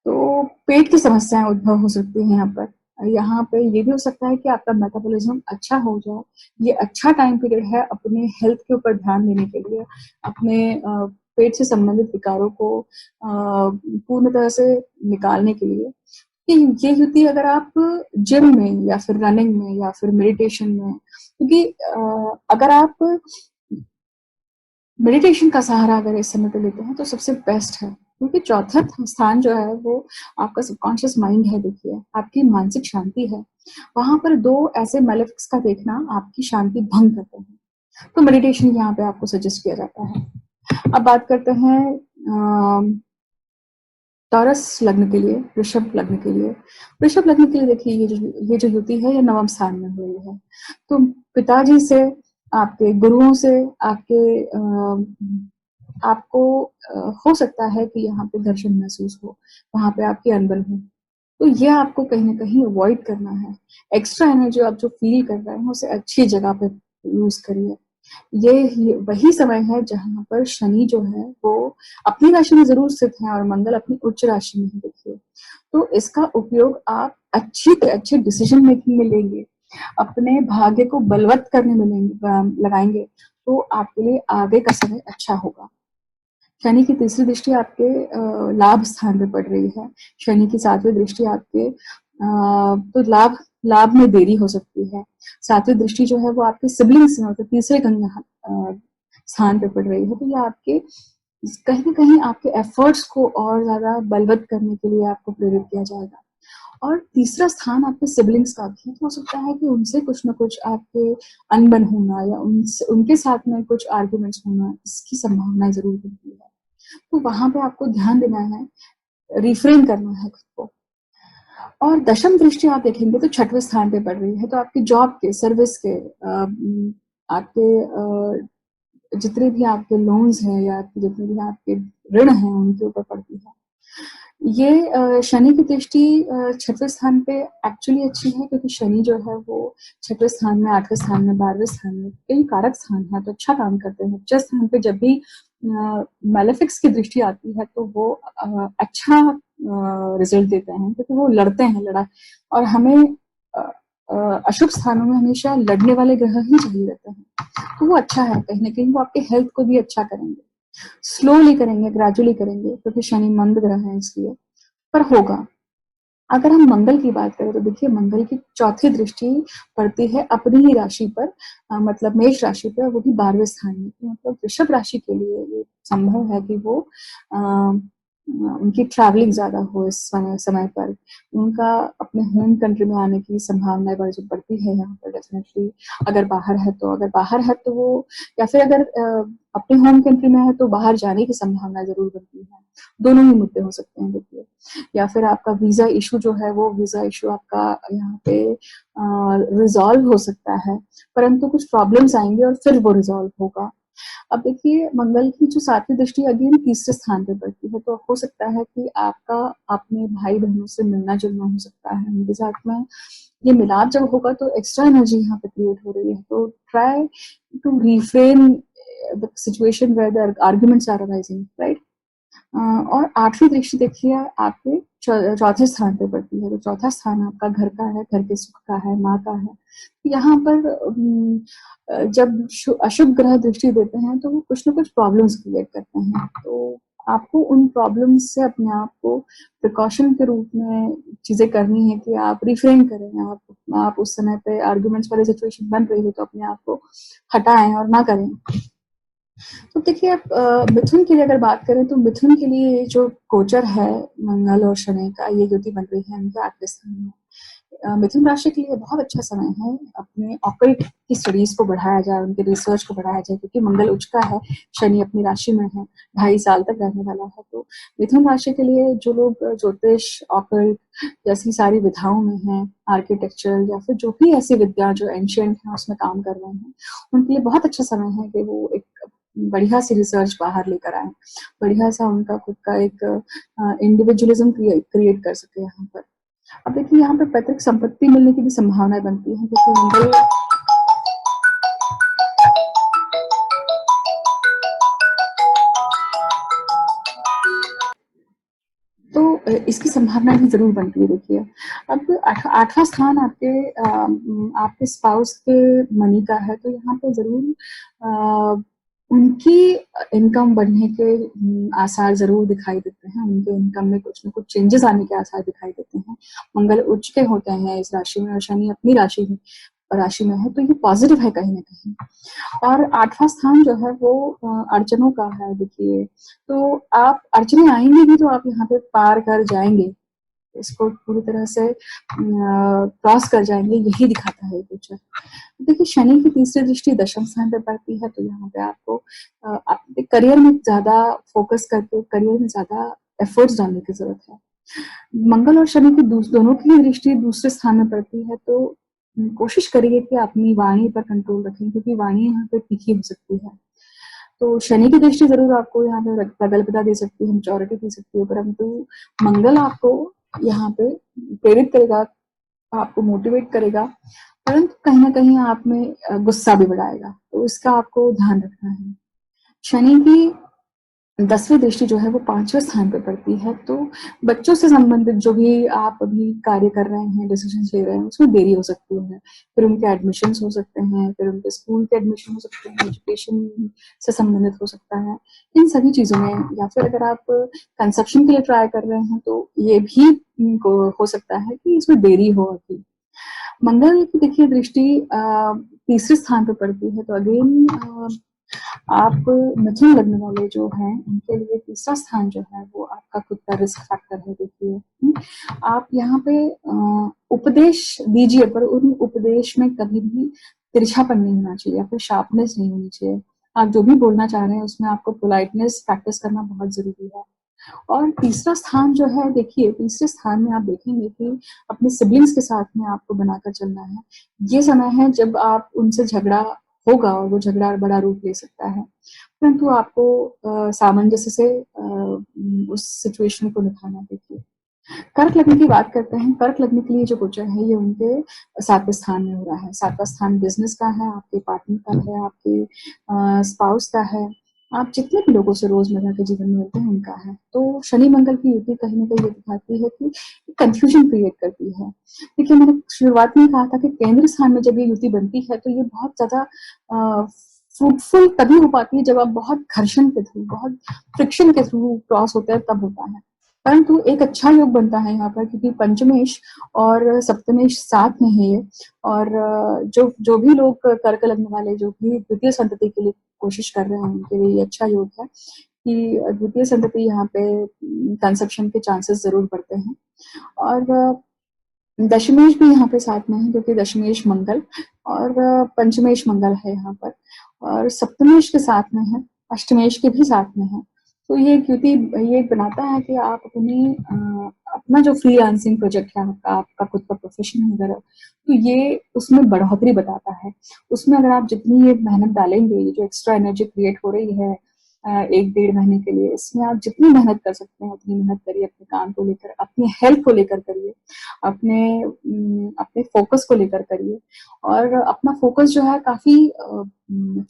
तो पेट की समस्याएं उद्भव हो सकती हैं यहाँ पर। यहाँ पे ये भी हो सकता है कि आपका मेटाबॉलिज्म अच्छा हो जाए। ये अच्छा टाइम पीरियड है अपने हेल्थ के ऊपर ध्यान देने के लिए, अपने पेट से संबंधित विकारों को पूर्ण तरह से निकालने के लिए। ये युति अगर आप जिम में या फिर रनिंग में या फिर मेडिटेशन में, क्योंकि अगर आप मेडिटेशन का सहारा अगर इस समय पे लेते हैं तो सबसे बेस्ट है, क्योंकि चौथा स्थान जो है वो आपका सबकॉन्शियस माइंड है। देखिए, आपकी मानसिक शांति है, वहां पर दो ऐसे मेलेफिक्स का देखना आपकी शांति भंग करते हैं। तो मेडिटेशन यहाँ पे आपको सजेस्ट किया जाता है। अब बात करते हैं टॉरस लग्न के लिए, वृषभ लग्न के लिए। वृषभ लग्न के लिए देखिए, ये जो युति है ये नवम स्थान में हुई है। तो पिताजी से, आपके गुरुओं से, आपको हो सकता है कि यहाँ पे घर्षण महसूस हो, वहां पे आपकी अनबन हो, तो ये आपको कहीं ना कहीं अवॉइड करना है। एक्स्ट्रा एनर्जी आप जो फील कर रहे हैं उसे अच्छी जगह पे यूज करिए। ये वही समय है जहां पर शनि जो है वो अपनी राशि में जरूर स्थित है और मंगल अपनी उच्च राशि में है। देखिए, तो इसका उपयोग आप अच्छी से अच्छे डिसीजन मेकिंग में लेंगे, अपने भाग्य को बलवत्त करने में लगाएंगे, तो आपके लिए आगे का समय अच्छा होगा। शनि की तीसरी दृष्टि आपके लाभ स्थान पे पड़ रही है। शनि की सातवीं दृष्टि आपके तो लाभ में देरी हो सकती है। सातवीं दृष्टि जो है वो आपके सिबलिंग्स में, मतलब तीसरे स्थान पे पड़ रही है। तो ये आपके कहीं ना कहीं आपके एफर्ट्स को और ज्यादा बलवत्त करने के लिए आपको प्रेरित किया जाएगा। और तीसरा स्थान आपके सिबलिंग्स का भी है, तो हो सकता है कि उनसे कुछ ना कुछ आपके अनबन होना या उनके साथ में कुछ आर्ग्यूमेंट्स होना, इसकी संभावना जरूर होती है। तो वहां पे आपको ध्यान देना है, रिफ्रेन करना है खुद को। और दशम दृष्टि आप देखेंगे तो छठवें स्थान पे पड़ रही है, तो आपके जॉब के, सर्विस के, आपके जितने भी आपके लोन्स हैं या जितने भी आपके ऋण हैं उनके ऊपर पड़ती है। ये शनि की दृष्टि छठवें स्थान पे एक्चुअली अच्छी है, क्योंकि शनि जो है वो छठवें स्थान में, आठवें स्थान में, 12वें स्थान में कई कारक स्थान है, तो अच्छा काम करते हैं। उच्च स्थान पे जब भी मैलेफिक्स की दृष्टि आती है तो वो अच्छा रिजल्ट देते हैं, क्योंकि वो लड़ते हैं लड़ाई, और हमें अशुभ स्थानों में हमेशा लड़ने वाले ग्रह ही चाहिए रहते हैं। तो वो अच्छा है, कहीं ना कहीं वो आपके हेल्थ को भी अच्छा करेंगे। स्लोली करेंगे, ग्रेजुअली करेंगे, क्योंकि शनि मंद ग्रह है इसलिए, पर होगा। अगर हम मंगल की बात करें तो देखिए, मंगल की चौथी दृष्टि पड़ती है अपनी ही राशि पर, मतलब मेष राशि पर, वो भी 12वें स्थान में। तो मतलब वृषभ राशि के लिए ये संभव है कि वो उनकी ट्रैवलिंग ज्यादा हो इस समय पर, उनका अपने होम कंट्री में आने की संभावनाएं बढ़ती है यहाँ पर डेफिनेटली। अगर बाहर है तो, वो, या फिर अगर अपने होम कंट्री में है तो बाहर जाने की संभावना जरूर बनती है। दोनों ही मुद्दे हो सकते हैं देखिए। या फिर आपका वीजा इशू जो है, वो वीजा इशू आपका यहाँ पे रिजॉल्व हो सकता है, परंतु कुछ प्रॉब्लम्स आएंगे और फिर वो रिजॉल्व होगा। अब देखिए, मंगल की जो सातवीं दृष्टि अगेन तीसरे स्थान पे पड़ती है, तो हो सकता है कि आपका अपने भाई बहनों से मिलना जुलना हो सकता है, उनके साथ में ये मिलाप जब होगा तो एक्स्ट्रा एनर्जी यहाँ पे क्रिएट हो रही है। तो try to refrain the situation where the arguments are arising, right. और आठवीं दृष्टि देखिए आपके चौथे स्थान पे पड़ती है, तो चौथा स्थान आपका घर का है, घर के सुख का है, माँ का है। यहाँ पर जब अशुभ ग्रह दृष्टि देते हैं तो वो कुछ ना कुछ प्रॉब्लम्स क्रिएट करते हैं, तो आपको उन प्रॉब्लम्स से अपने आप को प्रिकॉशन के रूप में चीजें करनी है कि आप रिफ्रेन करें। आप उस समय पे आर्ग्यूमेंट्स वाली सिचुएशन बन रही है तो अपने आप को हटाएं और ना करें। तो देखिए, आप मिथुन के लिए अगर बात करें तो मिथुन के लिए जो गोचर है मंगल और शनि का, ये युति बन रही है उनके आठवें स्थान में। मिथुन राशि के लिए बहुत अच्छा समय है अपने ऑकल्ट की स्टडीज को बढ़ाया जाए, उनके रिसर्च को बढ़ाया जाए, क्योंकि मंगल उच्च का है, शनि अपनी राशि में है, 2.5 साल तक रहने वाला है। तो मिथुन राशि के लिए जो लोग ज्योतिष, ऑकल्ट जैसी सारी विधाओं में हैं, आर्किटेक्चर या फिर जो भी ऐसी विद्या जो एंशियंट है उसमें काम कर रहे हैं, उनके लिए बहुत अच्छा समय है कि वो एक बढ़िया सी रिसर्च बाहर लेकर आए, बढ़िया सा उनका खुद का एक इंडिविजुअलिज्म क्रिएट कर सके यहाँ पर। अब देखिए यहाँ पे पैतृक संपत्ति मिलने की भी संभावनाएं बनती है, क्योंकि मंगल तो इसकी संभावना भी जरूर बनती है। देखिए अब आठवां स्थान आपके स्पाउस के मनी का है, तो यहाँ पे जरूर उनकी इनकम बढ़ने के आसार जरूर दिखाई देते हैं। उनके इनकम में कुछ न कुछ चेंजेस आने के आसार दिखाई देते हैं। मंगल उच्च के होते हैं इस राशि में और शनि अपनी राशि में है, तो ये पॉजिटिव है कहीं ना कहीं। और आठवां स्थान जो है वो अड़चनों का है। देखिए तो आप अड़चने आएंगी भी तो आप यहाँ पे पार कर जाएंगे, इसको पूरी तरह से क्रॉस कर जाएंगे, यही दिखाता है गोचर। देखिए शनि की तीसरी दृष्टि दशम स्थान पे पड़ती है, तो यहाँ पे आपको अपने करियर में ज्यादा फोकस करके करियर में ज्यादा एफर्ट्स डालने की जरूरत है। मंगल और शनि की दोनों की दृष्टि दूसरे स्थान में पड़ती है, तो कोशिश करिए कि अपनी वाणी पर कंट्रोल रखें, क्योंकि वाणी यहाँ पे तीखी हो सकती है। तो शनि की दृष्टि जरूर आपको यहाँ पे प्रगल्भता दे सकती है, मेच्योरिटी दे सकती है, परंतु मंगल आपको यहाँ पे प्रेरित करेगा, आपको मोटिवेट करेगा, परंतु कहीं ना कहीं आप में गुस्सा भी बढ़ाएगा, तो इसका आपको ध्यान रखना है। शनि की 10वीं दृष्टि जो है वो 5वें स्थान पर पड़ती है, तो बच्चों से संबंधित जो भी आप अभी कार्य कर रहे हैं, डिसीजन ले रहे हैं, उसमें देरी हो सकती है। फिर उनके एडमिशन हो सकते हैं, फिर उनके स्कूल के एडमिशन हो सकते हैं, एजुकेशन से संबंधित हो सकता है, इन सभी चीजों में। या फिर अगर आप कंसेप्शन के लिए ट्राई कर रहे हैं तो ये भी हो सकता है कि इसमें देरी हो अभी। मंगल की देखिए दृष्टि तीसरे स्थान पर पड़ती है, तो अगेन आप मिथुन लग्न वाले जो हैं उनके लिए तीसरा स्थान जो है वो आपका खुद का रिस्क फैक्टर है। देखिए आप यहाँ पे उपदेश दीजिए, पर उन उपदेश में कभी भी तिरछापन नहीं होना चाहिए या फिर शार्पनेस नहीं होनी चाहिए। आप जो भी बोलना चाह रहे हैं उसमें आपको पोलाइटनेस प्रैक्टिस करना बहुत जरूरी है। और तीसरा स्थान जो है, देखिए तीसरे स्थान में आप देखेंगे कि अपने सिबलिंग्स के साथ में आपको बनाकर चलना है। ये समय है जब आप उनसे झगड़ा होगा और वो झगड़ा बड़ा रूप ले सकता है, परंतु आपको सामंजस्य से उस सिचुएशन को निभाना। देखिए कर्क लग्न की बात करते हैं। कर्क लग्न के लिए जो गोचर है ये उनके 7वें स्थान में हो रहा है। 7वां स्थान बिजनेस का है, आपके पार्टनर का है, आपके स्पाउस का है, आप जितने भी लोगों से रोजमर्रा के जीवन में मिलते हैं उनका है। तो शनि मंगल की युति कहीं ना कहीं ये दिखाती है कि कंफ्यूजन क्रिएट करती है। देखिए मैंने शुरुआत में कहा था कि केंद्र स्थान में जब ये युति बनती है तो ये बहुत ज्यादा फ्रूटफुल तभी हो पाती है जब आप बहुत घर्षण के थ्रू, बहुत फ्रिक्शन के थ्रू क्रॉस होते हैं, तब होता है। परंतु एक अच्छा योग बनता है यहाँ पर, क्योंकि पंचमेश और सप्तमेश साथ में है ये। और जो भी लोग कर्क लग्न वाले जो भी द्वितीय संतति के लिए कोशिश कर रहे हैं उनके लिए ये अच्छा योग है कि द्वितीय संतति यहाँ पे कंसेप्शन के चांसेस जरूर बढ़ते हैं। और दशमेश भी यहाँ पे साथ में है, क्योंकि दशमेश मंगल और पंचमेश मंगल है यहाँ पर, और सप्तमेश के साथ में है, अष्टमेश के भी साथ में है। तो ये क्योंकि ये बनाता है कि आप अपना जो फ्रीलांसिंग प्रोजेक्ट है आपका खुद का प्रोफेशन है अगर, तो ये उसमें बढ़ोतरी बताता है। उसमें अगर आप जितनी ये मेहनत डालेंगे, ये जो एक्स्ट्रा एनर्जी क्रिएट हो रही है 1-1.5 महीने के लिए, इसमें आप जितनी मेहनत कर सकते हैं उतनी मेहनत करिए, अपने काम को लेकर, अपनी हेल्थ को लेकर करिए, अपने फोकस को लेकर करिए, और अपना फोकस जो है काफी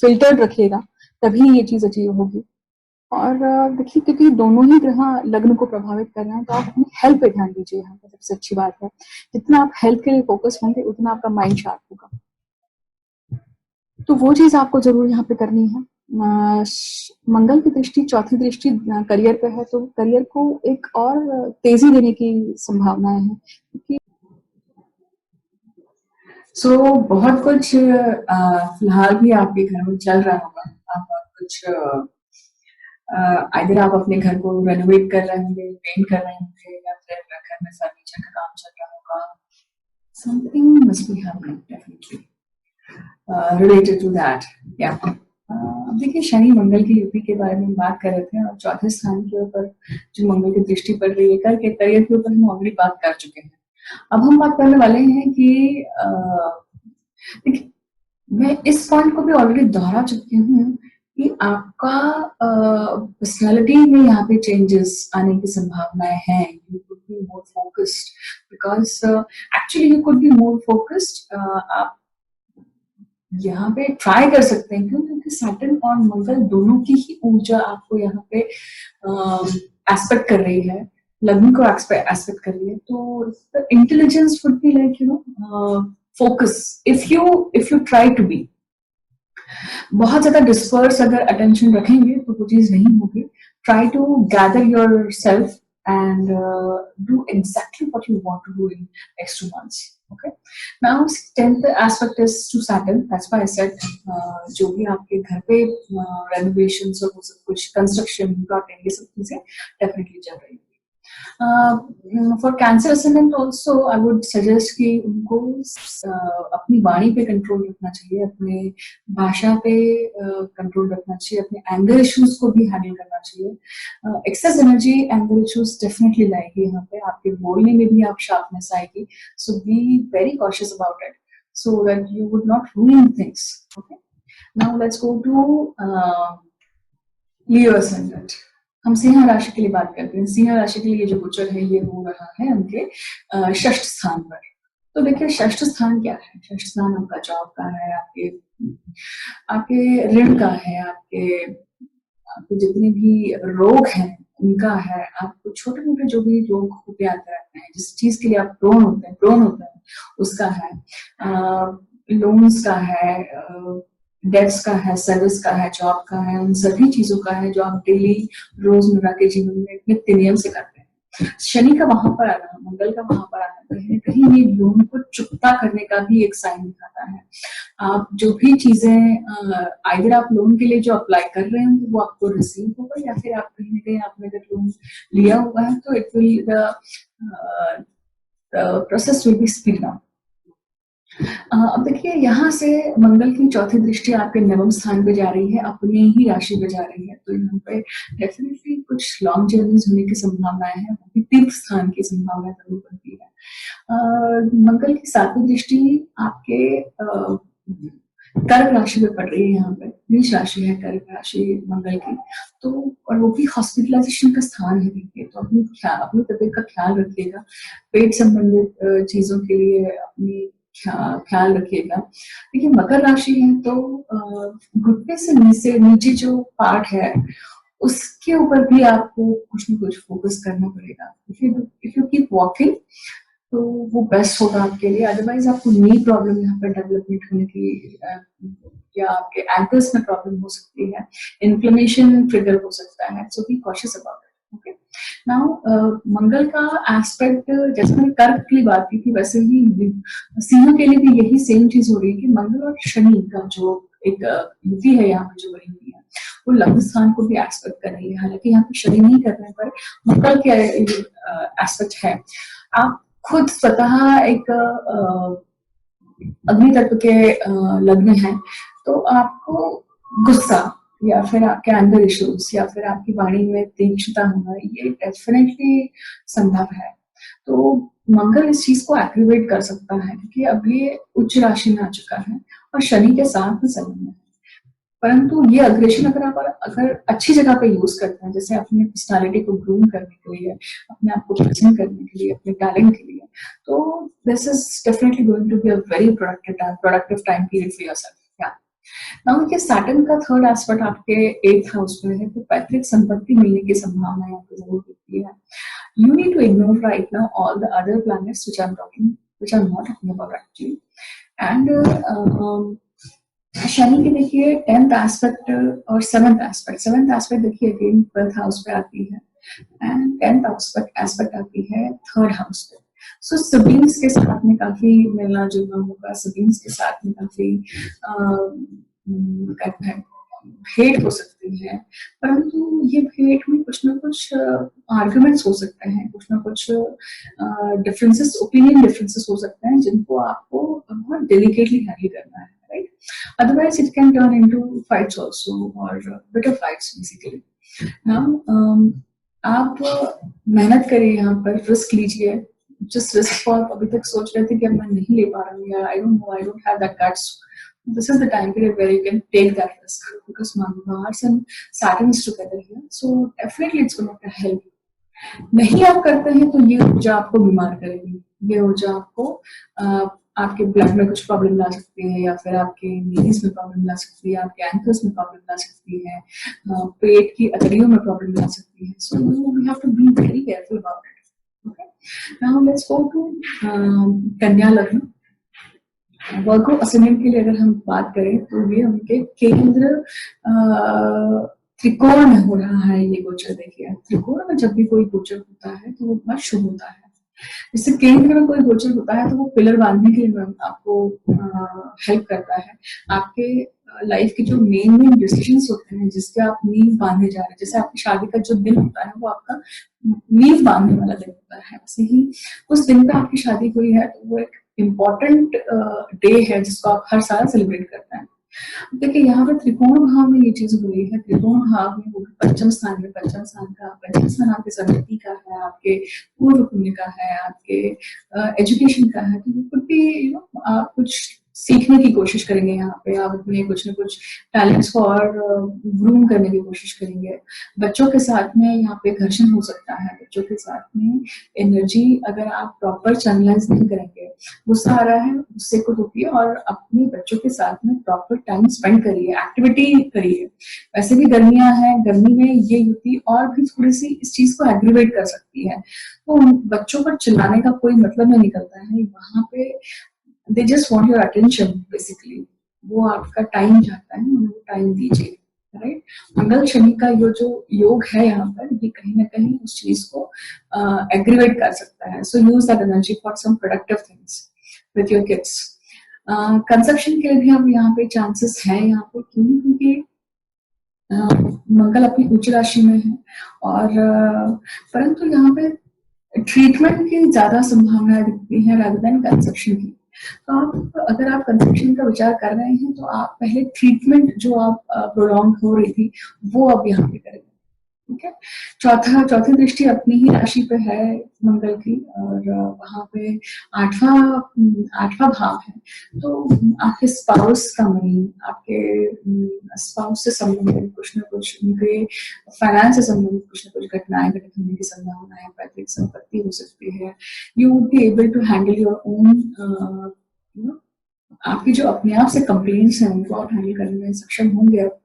फिल्टर्ड रखिएगा, तभी ये चीज अचीव होगी। और देखिए क्योंकि दोनों ही ग्रह लग्न को प्रभावित कर रहे हैं, तो आप अपनी हेल्थ पे ध्यान दीजिए। यहाँ पर सबसे अच्छी बात है, जितना आप हेल्थ के लिए फोकस होंगे उतना आपका माइंड शार्प होगा, तो वो चीज आपको जरूर यहाँ पे करनी है। मंगल की दृष्टि, चौथी दृष्टि करियर पे है, तो करियर को एक और तेजी देने की संभावनाएं हैं, क्योंकि बहुत कुछ फिलहाल भी आपके घर में चल रहा होगा। आप कुछ आइदर आप अपने घर को रेनोवेट कर रहे होंगे, पेंट कर रहे होंगे, या फिर घर में फर्नीचर का काम चल रहा होगा। Something must be happening definitely related to that. या देखिए शनि मंगल की युति के बारे में बात कर रहे थे, और चौथे स्थान के ऊपर जो मंगल की दृष्टि पड़ रही है करके करियर के ऊपर हम ऑलरेडी बात कर चुके हैं। अब हम बात करने वाले हैं कि देखिए मैं इस पॉइंट को भी ऑलरेडी दोहरा चुकी हूँ कि आपका पर्सनालिटी में यहाँ पे चेंजेस आने की संभावनाएं हैं। You would be more focused, because actually you could be more focused. आप यहाँ पे ट्राई कर सकते हैं, क्यों? क्योंकि सैटर्न और मंगल दोनों की ही ऊर्जा आपको यहाँ पे एस्पेक्ट कर रही है, लग्न को एस्पेक्ट कर रही है. तो the intelligence would be like focus. If you try to be बहुत ज्यादा डिस्पर्स, अगर अटेंशन रखेंगे तो वो चीज नहीं होगी. Try to gather yourself and do exactly what you want to do in next 2 months. Okay. Now 10th aspect is to Saturn. That's why I said जो भी आपके घर पे renovations और वो सब कुछ construction plotting ये सब चीजें definitely चल रही है. For Cancer ascendant also I would suggest कि उनको अपनी वाणी पे कंट्रोल रखना चाहिए, अपने भाषा पे कंट्रोल रखना चाहिए, अपने एंगर इश्यूज को भी हैंडल करना चाहिए. Excess energy anger issues definitely लाएगी यहाँ पे, आपके बोलने में भी आप शार्पनेस आएगी. So be very cautious about it so that you would not ruin things. Okay. Now let's go to Leo ascendant. हम सिंह राशि के लिए बात करते हैं. सिंह राशि के लिए जो गोचर है ये हो रहा है उनके षष्ठ स्थान पर. तो देखिए षष्ठ स्थान क्या है? षष्ठ स्थान आपका जॉब का है, आपके ऋण का है, आपके जितने भी रोग हैं उनका है, आपको छोटे मोटे जो भी रोग होते आते रहते हैं, जिस चीज के लिए आप प्रोन होते हैं उसका है, लोन्स का है, डेट्स का है, सर्विस का है, जॉब का है, उन सभी चीजों का है जो आप डेली रोजमर्रा के जीवन में नित्य नियम से करते हैं. शनि का वहां पर आना, मंगल का वहां पर आना कहीं ना कहीं ये लोन को चुकता करने का भी एक साइन दिखाता है. आप जो भी चीजें आइदर आप लोन के लिए जो अप्लाई कर रहे हैं वो आपको रिसीव होगा, या फिर आप कहीं ना कहीं आपने अगर लोन लिया हुआ है तो it will the process will be speed up. अब देखिए यहाँ से मंगल की चौथी दृष्टि आपके नवम स्थान पे जा रही है, अपनी ही राशि पे जा रही है. तो यहाँ पे डेफिनेटली कुछ लॉन्ग जर्नीज होने की संभावनाएं हैं, तीर्थ स्थान की संभावना जरूर बनती है. मंगल की सातवीं दृष्टि आपके कर्क राशि पे पड़ रही है. यहाँ पे नीच राशि है कर्क राशि मंगल की, तो और वो भी हॉस्पिटलाइजेशन का स्थान है. देखिए तो अपनी तबीयत का ख्याल रखिएगा, पेट संबंधित चीजों के लिए अपनी ख्याल रखिएगा. देखिए मकर राशि है तो घुटने से नीचे जो पार्ट है उसके ऊपर भी आपको कुछ न कुछ फोकस करना पड़ेगा. इफ यू कीप वॉकिंग तो वो बेस्ट होगा आपके लिए. अदरवाइज आपको नी प्रॉब्लम यहाँ पर डेवलपमेंट होने की या आपके एंकल्स में प्रॉब्लम हो सकती है, इन्फ्लेमेशन ट्रिगर हो सकता है. So be cautious about it. Okay. Now Mangal का एस्पेक्ट, जैसे मैंने कर्क की बात की थी वैसे ही सिंह के लिए भी यही सेम चीज हो रही है कि मंगल और शनि का जो एक युति है यहाँ पे जो बनी हुई है वो लग्न स्थान को भी एस्पेक्ट कर रही है. हालांकि यहाँ पे शनि नहीं करने पर मंगल के एस्पेक्ट है. आप खुद स्वतः एक अग्नि तत्व के लग्न है, तो आपको गुस्सा या फिर आपके एंगर इश्यूज या फिर आपकी वाणी में तीक्ष्णता होना ये डेफिनेटली संभव है. तो मंगल इस चीज को एक्टिवेट कर सकता है क्योंकि अब ये उच्च राशि में आ चुका है और शनि के साथ में संलग्न है. परंतु ये अग्रेशन अगर अच्छी जगह पे यूज करते हैं, जैसे अपनी पर्सनालिटी को ग्रूम करने के लिए, अपने आप को प्रेजेंट करने के लिए, अपने टैलेंट के लिए, तो this is definitely going to be a very productive time period for yourself. Now देखिए सैटर्न का थर्ड एस्पेक्ट आपके 8th हाउस में है, तो पैतृक संपत्ति मिलने की संभावना आपको जरूर दिखती है. You need to ignore right now all the other planets which I'm not talking about actually. And Shani के देखिए 10th एस्पेक्ट और 7th एस्पेक्ट देखिए अगेन 12th हाउस पे आती है एंड 10th एस्पेक्ट आती है 3rd हाउस पे. सो सिबलिंग्स के साथ में काफी मिलना जुलना होगा, सिबलिंग्स के साथ में काफी भेंट हो सकती है, परंतु ये भेंट में कुछ ना कुछ आर्ग्यूमेंट्स हो सकते हैं, कुछ ना कुछ ओपिनियन डिफरेंसेस हो सकते हैं जिनको आपको बहुत डेलिकेटली हैंडल करना है. Right. Otherwise it can turn into fights also or bitter fights basically. Now आप मेहनत करिए, यहाँ पर रिस्क लीजिए. जिस रिस्क को आप अभी तक सोच रहे थे कि अब मैं नहीं ले पा रहा हूँ या I don't have that guts, this is the time period where you can take that risk because Mars and Saturn is together here, so definitely it's going to help you. नहीं आप करते हैं तो ये ऊर्जा आपको बीमार करेगी, ये ऊर्जा आपको आपके ब्लड में कुछ प्रॉब्लम ला सकती है, या फिर आपके नीज में प्रॉब्लम ला सकती है, आपके एंकल्स में प्रॉब्लम ला सकती है, पेट की अतड़ियों में प्रॉब्लम ला सकती है। So we have to be very careful about it. Okay, now let's go to कन्या लग्न। वर्गो असेंडेंट के लिए अगर हम बात करें तो ये उनके केंद्र त्रिकोण में हो रहा है ये गोचर। देखिए त्रिकोण में जब भी कोई गोचर होता है तो वो बहुत शुभ होता है। जैसे केंद्र में कोई गोचर होता है तो वो पिलर बांधने के लिए आपको हेल्प करता है। आपके लाइफ के जो मेन डिसीजंस होते हैं जिसके आप नींव बांधे जा रहे हैं, जैसे आपकी शादी का जो दिन होता है वो आपका नींव बांधने वाला दिन होता है, वैसे ही उस दिन पे आपकी शादी हुई है तो वो एक इम्पोर्टेंट डे है जिसको आप हर साल सेलिब्रेट करते हैं। देखिए यहाँ पे त्रिकोण भाव में ये चीज हो रही है। त्रिकोण भाव में वो पंचम स्थान में, पंचम स्थान आपके समृद्धि का है, आपके पूर्व पुण्य का है, आपके एजुकेशन का है। तो कुछ भी आप कुछ सीखने की कोशिश करेंगे, यहाँ पे आप अपने कुछ न कुछ टैलेंट्स को और ग्रूम करने की कोशिश करेंगे। बच्चों के साथ में यहाँ पे घर्षण हो सकता है, बच्चों के साथ में एनर्जी अगर आप प्रॉपर चैनलाइज नहीं करेंगे, गुस्सा आ रहा है गुस्से को रोकिए और अपने बच्चों के साथ में प्रॉपर टाइम स्पेंड करिए, एक्टिविटी करिए। वैसे भी गर्मियां हैं, गर्मी में ये युति और भी थोड़ी सी इस चीज को एग्रीवेट कर सकती है। तो बच्चों पर चिल्लाने का कोई मतलब नहीं निकलता है वहां पे। They just want your attention basically, वो आपका टाइम चाहता है, उन्हें टाइम दीजिए। राइट, मंगल शनि का ये जो योग है यहाँ पर, ये कहीं ना कहीं उस चीज को एग्रीवेट कर सकता है। So use that energy for some productive things with your kids. Conception के लिए भी अब यहाँ पे चांसेस है यहाँ पे, क्यों? क्योंकि मंगल अपनी उच्च राशि में है और परंतु यहाँ पे ट्रीटमेंट की ज्यादा संभावनाएं दिखती है रादर देन कंसेप्शन की। तो आप अगर आप कंसेप्शन का विचार कर रहे हैं तो आप पहले ट्रीटमेंट जो आप प्रोलॉन्ग हो रही थी वो अब यहाँ पे करेंगे। ठीक है, चौथी दृष्टि अपनी ही राशि पे है मंगल की और वहां पे आठवां भाव है। तो आपके स्पाउस का मनी, आपके स्पाउस से संबंधित कुछ न कुछ, उनके फाइनेंस से संबंधित कुछ न कुछ घटनाएं घटित होने की संभावना है। पैतृक संपत्ति हो सकती है। You would be able to handle your own, आपकी जो अपने आप से कंप्लेंट्स हैं उनको आप हैंडल करने में सक्षम होंगे अब।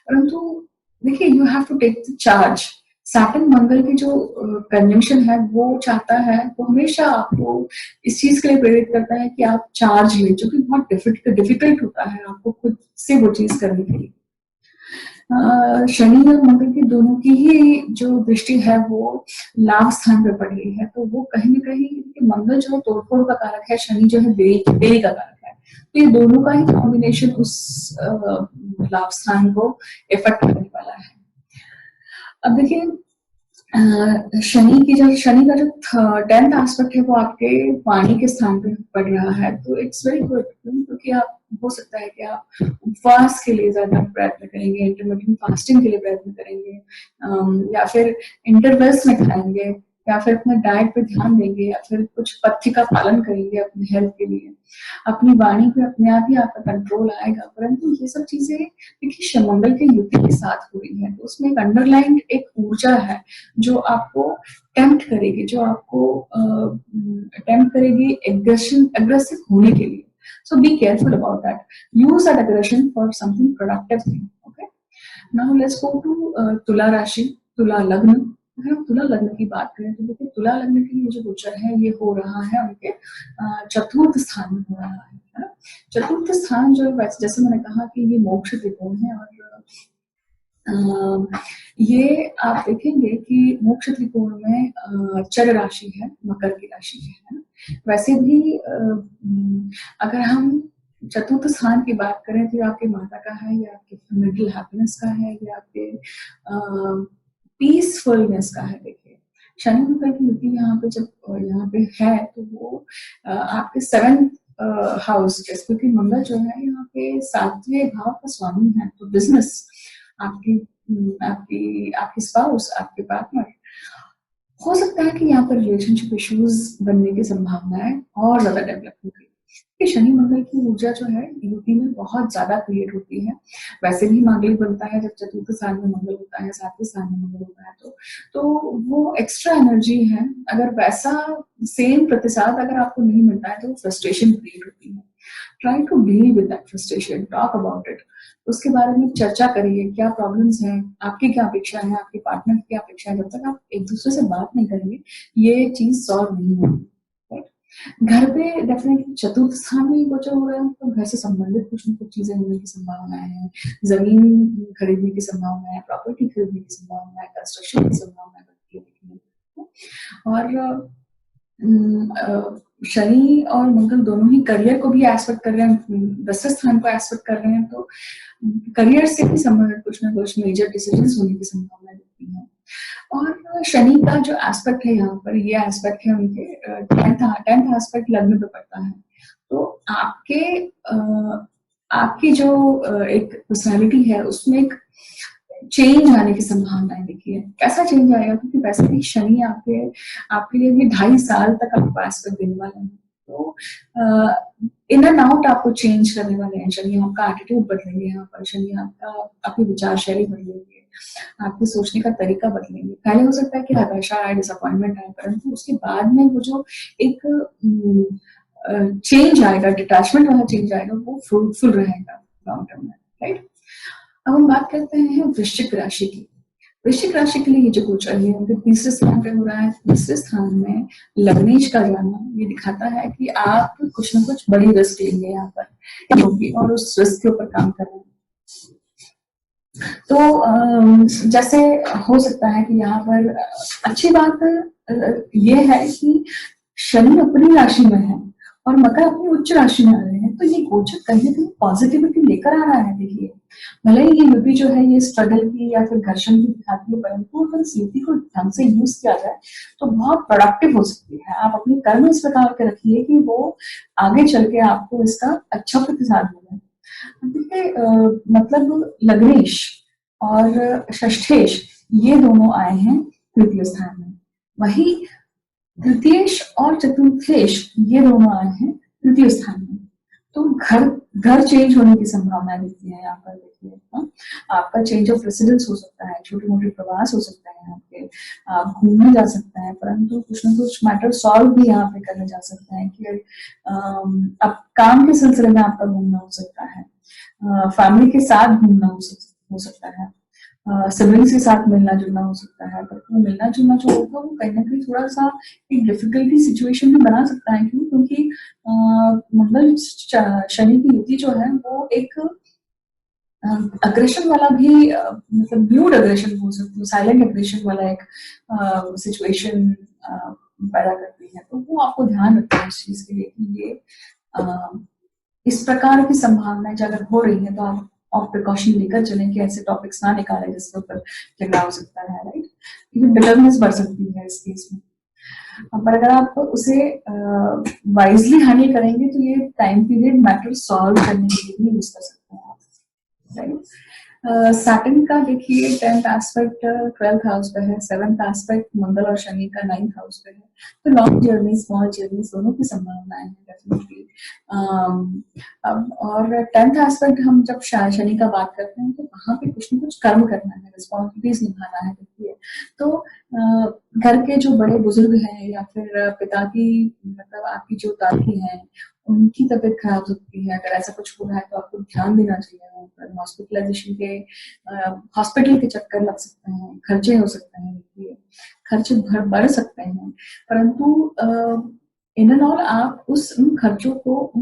परंतु देखिए you have to take the charge. Saturn Mangal की जो कंजंक्शन है वो चाहता है, वो हमेशा आपको इस चीज के लिए प्रेरित करता है कि आप चार्ज लें, जो कि बहुत डिफिकल्ट होता है आपको खुद से वो चीज करने के लिए। शनि और मंगल की दोनों की ही जो दृष्टि है वो लाभ स्थान पे पड़ रही है। तो वो कहीं ना कहीं, मंगल जो है तोड़फोड़ का कारक है, शनि जो है देरी का कारक है। तो ये दोनों का ही कॉम्बिनेशन उस लाभ स्थान को इफेक्ट करने वाला है। अब देखिए शनि का जो 10th एस्पेक्ट है वो आपके वाणी के स्थान पे पड़ रहा है। तो इट्स वेरी गुड, क्योंकि आप हो सकता है कि आप उपवास के लिए ज्यादा प्रयत्न करेंगे, इंटरमिटेंट फास्टिंग के लिए प्रयत्न करेंगे, या फिर इंटरवल्स में खाएंगे, या फिर अपने डाइट पे ध्यान देंगे, या फिर कुछ पथ्य का पालन करेंगे अपने हेल्थ के लिए। अपनी वाणी पे अपने आप ही आपका कंट्रोल आएगा। परंतु ये सब चीजें देखिए मंगल के युति के साथ हो रही है, तो उसमें एक अंडरलाइन एक ऊर्जा है जो आपको टेम्प्ट करेगी, जो आपको टेम्प्ट करेगी एग्रेसिव होने के लिए। So be careful about that. Use that aggression for something productive thing. Okay. Now let's go to तुला राशि, तुला लग्न। अगर हम तुला लग्न की बात करें तो देखिए तुला लग्न के लिए जो गोचर है ये हो रहा है उनके चतुर्थ स्थान में हो रहा है ना। चतुर्थ स्थान जो जैसे मैंने कहा कि ये मोक्ष त्रिकोण है और ये आप देखेंगे कि मोक्ष त्रिकोण में चर राशि है, मकर की राशि है ना। वैसे भी अगर हम चतुर्थ स्थान की बात करें तो ये आपके माता का है, या आपके मेंटल हैप्पीनेस का है, या आपके पीसफुलनेस का है। देखिए शनि मंगल की युति यहाँ पे जब यहाँ पे है तो वो आपके 7th हाउस, क्योंकि मंगल जो है यहाँ पे 7वें भाव का स्वामी है। तो बिजनेस, आपकी स्पाउस, आपके पार्टनर, हो सकता है कि यहाँ पर रिलेशनशिप इश्यूज बनने की संभावना है और ज्यादा डेवलप होगी। कि शनि मंगल की ऊर्जा जो है युति में बहुत ज्यादा क्रिएट होती है। वैसे भी मांगलिक बनता है जब चतुर्थ स्थान में मंगल होता है, सातवें स्थान में मंगल होता है, तो वो एक्स्ट्रा एनर्जी है। अगर वैसा सेम प्रतिसाद अगर आपको नहीं मिलता है तो फ्रस्ट्रेशन क्रिएट होती है। Try to deal with that frustration, talk about it, उसके बारे में चर्चा करिए, क्या प्रॉब्लम्स हैं, आपकी क्या अपेक्षा है, आपके पार्टनर की क्या अपेक्षा है। जब तक आप एक दूसरे से बात नहीं करेंगे ये चीज सॉल्व नहीं होगी। घर पे डेफिनेटली चतुर्थ स्थान में गोचर हो रहा है तो घर से संबंधित कुछ न कुछ चीजें होने की संभावना है, जमीन खरीदने की संभावना है, प्रॉपर्टी खरीदने की संभावना है, कंस्ट्रक्शन की संभावना है। और शनि और मंगल दोनों ही करियर को भी एस्पेक्ट कर रहे हैं, दसवें स्थान को एस्पेक्ट कर रहे हैं, तो करियर से भी संबंधित कुछ ना कुछ मेजर डिसीजंस होने की संभावना दिखती है। और शनि का जो एस्पेक्ट है यहाँ पर, ये एस्पेक्ट है उनके 10th एस्पेक्ट लग्न पे पड़ता है। तो आपकी जो एक पर्सनालिटी है उसमें एक चेंज आने की संभावनाएं देखिए। कैसा चेंज आएगा, क्योंकि वैसे भी शनि आपके लिए भी 2.5 साल तक आपको एस्पेक्ट देने वाला है। तो इन एंड आउट आपको चेंज करने वाले हैं शनि। आपका एटीट्यूड बदलेंगे यहाँ पर शनि, आपकी विचार शैली बदलेंगे, आपके सोचने का तरीका बदलेंगे। पहले हो सकता है कि हताशा आए, डिसअपॉइंटमेंट आए, परंतु उसके बाद में वो जो एक चेंज आएगा, डिटैचमेंट वाला चेंज आएगा, वो फ्रूटफुल रहेगा लॉन्ग टर्म में, राइट। अब हम बात करते हैं वृश्चिक राशि की। वृश्चिक राशि के लिए ये जो गोचर है उनके तीसरे स्थान पे हो रहा है। तीसरे स्थान में लग्नेश का जाना ये दिखाता है कि आप कुछ ना कुछ बड़ी रिस्क लेंगे यहाँ पर, और उस रिस्क के ऊपर काम कर रहे हैं। तो जैसे हो सकता है कि यहाँ पर अच्छी बात ये है कि शनि अपनी राशि में है और मकर अपनी उच्च राशि में आ रहे हैं, तो ये गोचर कहीं ना कहीं पॉजिटिविटी लेकर आ रहा है। देखिए, भले ही ये युति जो है ये स्ट्रगल की या फिर घर्षण की दिखाती है, परंतु अगर इस युति को ढंग से यूज किया जाए तो बहुत प्रोडक्टिव हो सकती है। आप अपने कर्म इस प्रकार के रखिए कि वो आगे चल के आपको इसका अच्छा प्रतिसाद मिले। देखिए, मतलब लग्नेश और षष्ठेश ये दोनों आए हैं तृतीय स्थान में, वही तृतीयेश और चतुर्थेश ये दोनों आए हैं तृतीय स्थान में। तो घर चेंज होने की संभावना दिखती है यहाँ पर। देखिए, आपका चेंज ऑफ रेसिडेंस हो सकता है, छोटे मोटे प्रवास हो सकता है, यहाँ पे आप घूमने जा सकते हैं, परंतु कुछ ना कुछ मैटर सॉल्व भी यहाँ पे करने जा सकते हैं कि अब काम के सिलसिले में आपका घूमना हो सकता है, फैमिली के साथ घूमना हो सकता है, सिबलिंग्स के साथ मिलना जुलना हो सकता है। पर वो मिलना जुलना जो होगा वो कहीं ना कहीं थोड़ा सा एक डिफिकल्टी सिचुएशन भी बना सकता है। क्यों? क्योंकि मंगल शनि की युति जो है वो एक अग्रेशन वाला भी, मतलब म्यूट अग्रेशन बोल सकती हूँ, साइलेंट अग्रेशन वाला एक सिचुएशन पैदा करती है। तो वो आपको ध्यान रखना है इस चीज के लिए कि ये इस प्रकार की संभावनाएं अगर हो रही है तो आप प्रिकॉशन लेकर चलें कि ऐसे टॉपिक्स ना निकालें जिसके ऊपर झगड़ा हो सकता है, राइट। क्योंकि बिटरनेस बढ़ सकती है इस केस में। पर अगर आप उसे वाइजली हैंडल करेंगे तो ये टाइम पीरियड मैटर सॉल्व करने के लिए भी यूज कर सकते हैं आप, राइट। सैटर्न का देखिए 10th एस्पेक्ट 12th हाउस पे है, 7th एस्पेक्ट मंगल और शनि का 9th हाउस पे है। तो लॉन्ग जर्नी, स्मॉल जर्नी दोनों की संभावनाएं हैं डेफिनेटली। और 10th एस्पेक्ट हम जब शनि का बात करते हैं तो वहां पे कुछ न कुछ कर्म करना है, रिस्पॉन्सिबिलिटीज निभाना है। देखिए, तो घर के जो बड़े बुजुर्ग हैं या फिर पिता की, मतलब आपकी जो दादी हैं, उनकी तबीयत खराब हो सकती है। अगर ऐसा कुछ हो रहा है तो आपको ध्यान देना चाहिए। हॉस्पिटलाइजेशन के हॉस्पिटल के चक्कर लग सकते हैं, खर्चे हो सकते हैं, खर्चे बढ़ सकते हैं, परंतु इन एंड ऑल आप उन खर्चों को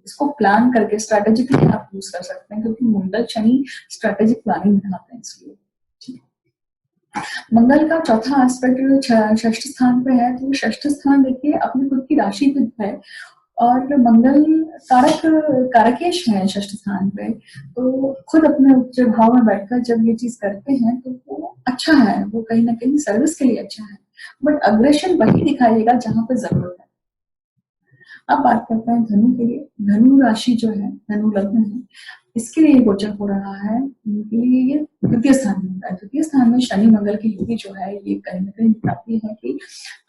इसको प्लान करके स्ट्रेटेजिकली आप यूज कर सकते हैं, क्योंकि मंगल शनि स्ट्रेटेजिक प्लानिंग दिखाते हैं। इसलिए मंगल का चौथा एस्पेक्ट षष्ठ स्थान पे है, तो षष्ठ स्थान देखिए अपनी खुद की राशि पे है और मंगल कारकेश है षष्ठ स्थान पे। तो खुद अपने उच्च भाव में बैठकर जब ये चीज करते हैं तो वो अच्छा है, वो कहीं ना कहीं सर्विस के लिए अच्छा है। बट अग्रेशन वही दिखाइएगा जहां पे जरूरत है। अब बात करते हैं धनु के लिए। धनु राशि जो है, धनु लग्न है, इसके लिए गोचर हो रहा है, ये द्वितीय स्थान में है। द्वितीय स्थान में शनि मंगल की युति जो है ये कहीं ना कहीं दिखाती है कि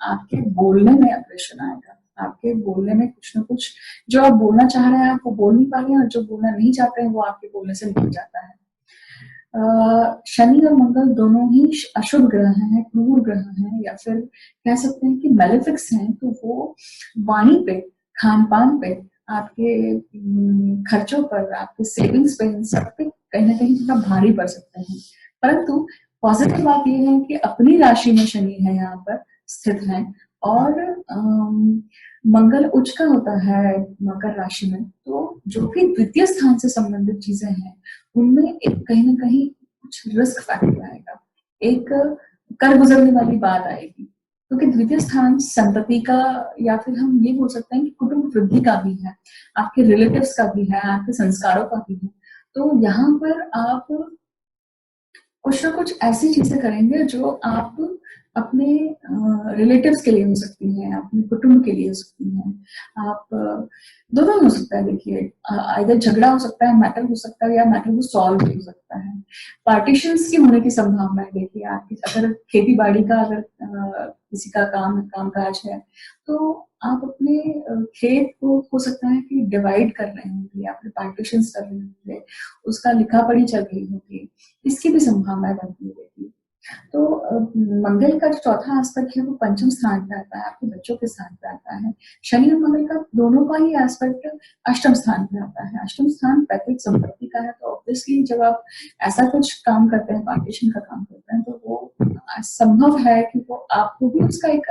आपके बोलने में अग्रेशन आएगा, आपके बोलने में कुछ ना कुछ, जो आप बोलना चाह रहे हैं आप वो बोल नहीं पा रहे हैं, और जो बोलना नहीं चाहते हैं वो आपके बोलने से निकल जाता है। शनि और मंगल दोनों ही अशुभ ग्रह हैं, क्रूर ग्रह हैं, या फिर कह सकते हैं कि मेलेफिक्स हैं। तो वो वाणी पे, खान पान पे, आपके खर्चों पर, आपके सेविंग्स पे, इन सब पे कहीं ना कहीं थोड़ा भारी पड़ सकते हैं। परंतु पॉजिटिव बात यह है कि अपनी राशि में शनि है, यहाँ पर स्थित है, और मंगल उच्च का होता है मकर राशि में। तो जो भी द्वितीय स्थान से संबंधित चीजें हैं उनमें एक कहीं ना कहीं कुछ रिस्क फैक्टर आएगा, एक कर गुजरने वाली बात आएगी, क्योंकि द्वितीय स्थान संतति का, या फिर हम ये बोल सकते हैं कि कुटुंब वृद्धि का भी है, आपके रिलेटिव्स का भी है, आपके संस्कारों का भी है। तो यहाँ पर आप कुछ ना कुछ ऐसी चीजें करेंगे जो आप अपने रिलेटिव्स के लिए हो सकती हैं, अपने कुटुंब के लिए हो सकती हैं, आप दोनों हो सकता है। देखिए, इधर झगड़ा हो सकता है, मैटर हो सकता है, या मैटर को सॉल्व हो सकता है। पार्टीशंस की होने की संभावना है। देखिए, आपकी अगर खेती बाड़ी का, अगर किसी का काम काज है, तो आप अपने खेत को हो सकता है कि डिवाइड कर रहे होंगे, या फिर पार्टीशंस कर रहे होंगे, उसका लिखा पढ़ी चल रही होगी, इसकी भी संभावना बनती है। तो मंगल का जो चौथा एस्पेक्ट है वो पंचम स्थान पे आता है, आपके बच्चों के स्थान पे आता है। शनि और मंगल का दोनों का ही एस्पेक्ट अष्टम स्थान पे आता है। अष्टम स्थान पैतृक संपत्ति का है, तो ऑब्वियसली जब आप ऐसा कुछ काम करते हैं, पार्टीशन का काम करते हैं, तो वो संभव है कि वो आपको भी उसका एक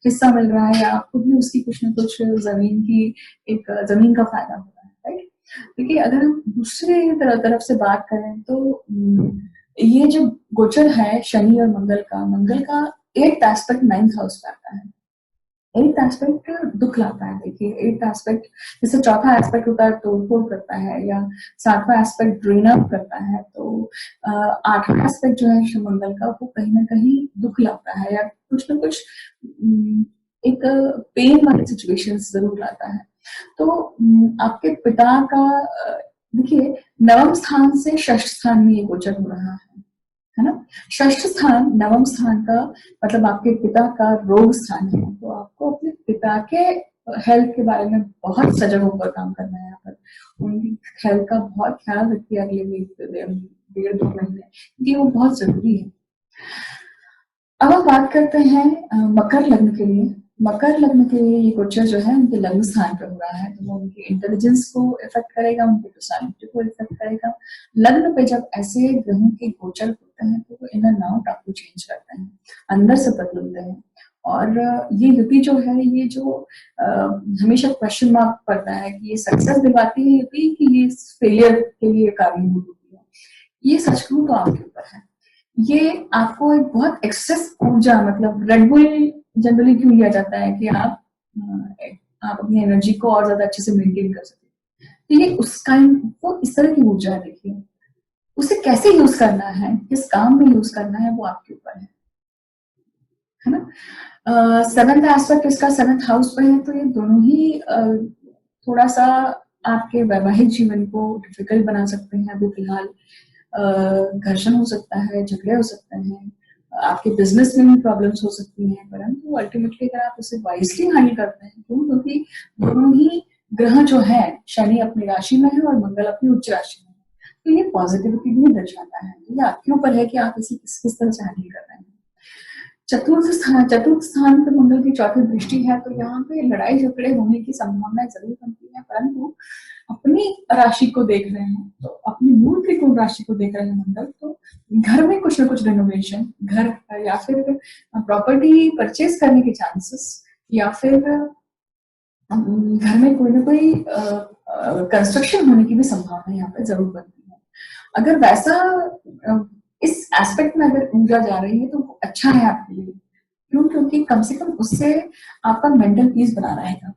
हिस्सा मिल रहा है, या आपको भी उसकी कुछ न कुछ जमीन का फायदा हो रहा है, राइट। देखिए, अगर हम दूसरे तरफ से बात करें तो ये जो गोचर है शनि और मंगल का एट्थ एस्पेक्ट नाइन्थ हाउस पे आता है। एट्थ एस्पेक्ट दुख लाता है। देखिए, एट्थ एस्पेक्ट जैसे चौथा एस्पेक्ट होता है तोड़फोड़ करता है, या सातवां एस्पेक्ट ड्रेन अप करता है, तो आठवां एस्पेक्ट जो है मंगल का वो कहीं ना कहीं दुख लाता है, या कुछ ना कुछ एक पेन वाली सिचुएशन जरूर लाता है। तो आपके पिता का देखिए, नवम स्थान से षष्ठ स्थान में ये गोचर हो रहा है ना। षष्ठ स्थान नवम स्थान का मतलब आपके पिता का रोग स्थान है, तो आपको अपने पिता के हेल्थ के बारे में बहुत सजग होकर काम करना है। यहाँ पर उनकी हेल्थ का बहुत ख्याल रखिए अगले 1.5-2 महीने, क्योंकि वो बहुत जरूरी है। अब हम बात करते हैं मकर लग्न के लिए। मकर लग्न के लिए ये गोचर जो है उनके लग्न स्थान पर हो रहा है, तो वो उनके इंटेलिजेंस को इफेक्ट करेगा, उनकी पर्सनालिटी को इफेक्ट करेगा। लग्न पे जब ऐसे ग्रहों के गोचर होते हैं तो वो इनर नाउट आपको चेंज करते हैं, अंदर से बदलते हैं। और ये युति जो है, ये जो हमेशा क्वेश्चन मार्क पड़ता है कि ये सक्सेस दिलाती है युति कि ये फेलियर के लिए कारणीभूत होती है, ये सच कहूं तो आपके ऊपर है। ये आपको एक बहुत एक्सेस ऊर्जा, मतलब रेड बुल जनरली क्यों लिया जाता है कि आप अपनी एनर्जी को और ज्यादा अच्छे से मेंटेन कर सके, तो ये वो इस तरह की ऊर्जा है। देखिए, उसे कैसे यूज करना है, किस काम में यूज करना है, वो आपके ऊपर है ना। सेवेंथ एस्पेक्ट इसका सेवेंथ हाउस पे है, तो ये दोनों ही थोड़ा सा आपके वैवाहिक जीवन को डिफिकल्ट बना सकते हैं। अभी फिलहाल घर्षण हो सकता है, झगड़े हो सकते हैं, आपके बिजनेस में भी प्रॉब्लम्स हो सकती हैं, परंतु अल्टीमेटली अगर आप उसे वाइजली हैंडल करते हैं, क्योंकि दोनों ही ग्रह जो है, शनि अपनी राशि में है और मंगल अपनी उच्च राशि में है, तो ये पॉजिटिविटी भी दर्शाता है। तो ये आपके ऊपर है कि आप इसे किस तरह से हैंडल कर रहे हैं। चतुर्थ स्थान पर मंगल की चौथी दृष्टि है, तो यहाँ पे लड़ाई झगड़े होने की संभावना जरूर बनती है, परंतु अपनी राशि को देख रहे हैं, तो अपनी मूल त्रिकोण राशि को देख रहे हैं मंगल, तो घर में कुछ ना कुछ रिनोवेशन, घर या फिर प्रॉपर्टी परचेज करने के चांसेस, या फिर घर में कोई ना कोई कंस्ट्रक्शन होने की भी संभावना यहाँ पे जरूर बनती है। अगर वैसा इस एस्पेक्ट में अगर ऊर्जा जा रही है तो वो अच्छा है आपके लिए। क्यों? क्योंकि कम से कम उससे आपका मेंटल पीस बना रहेगा।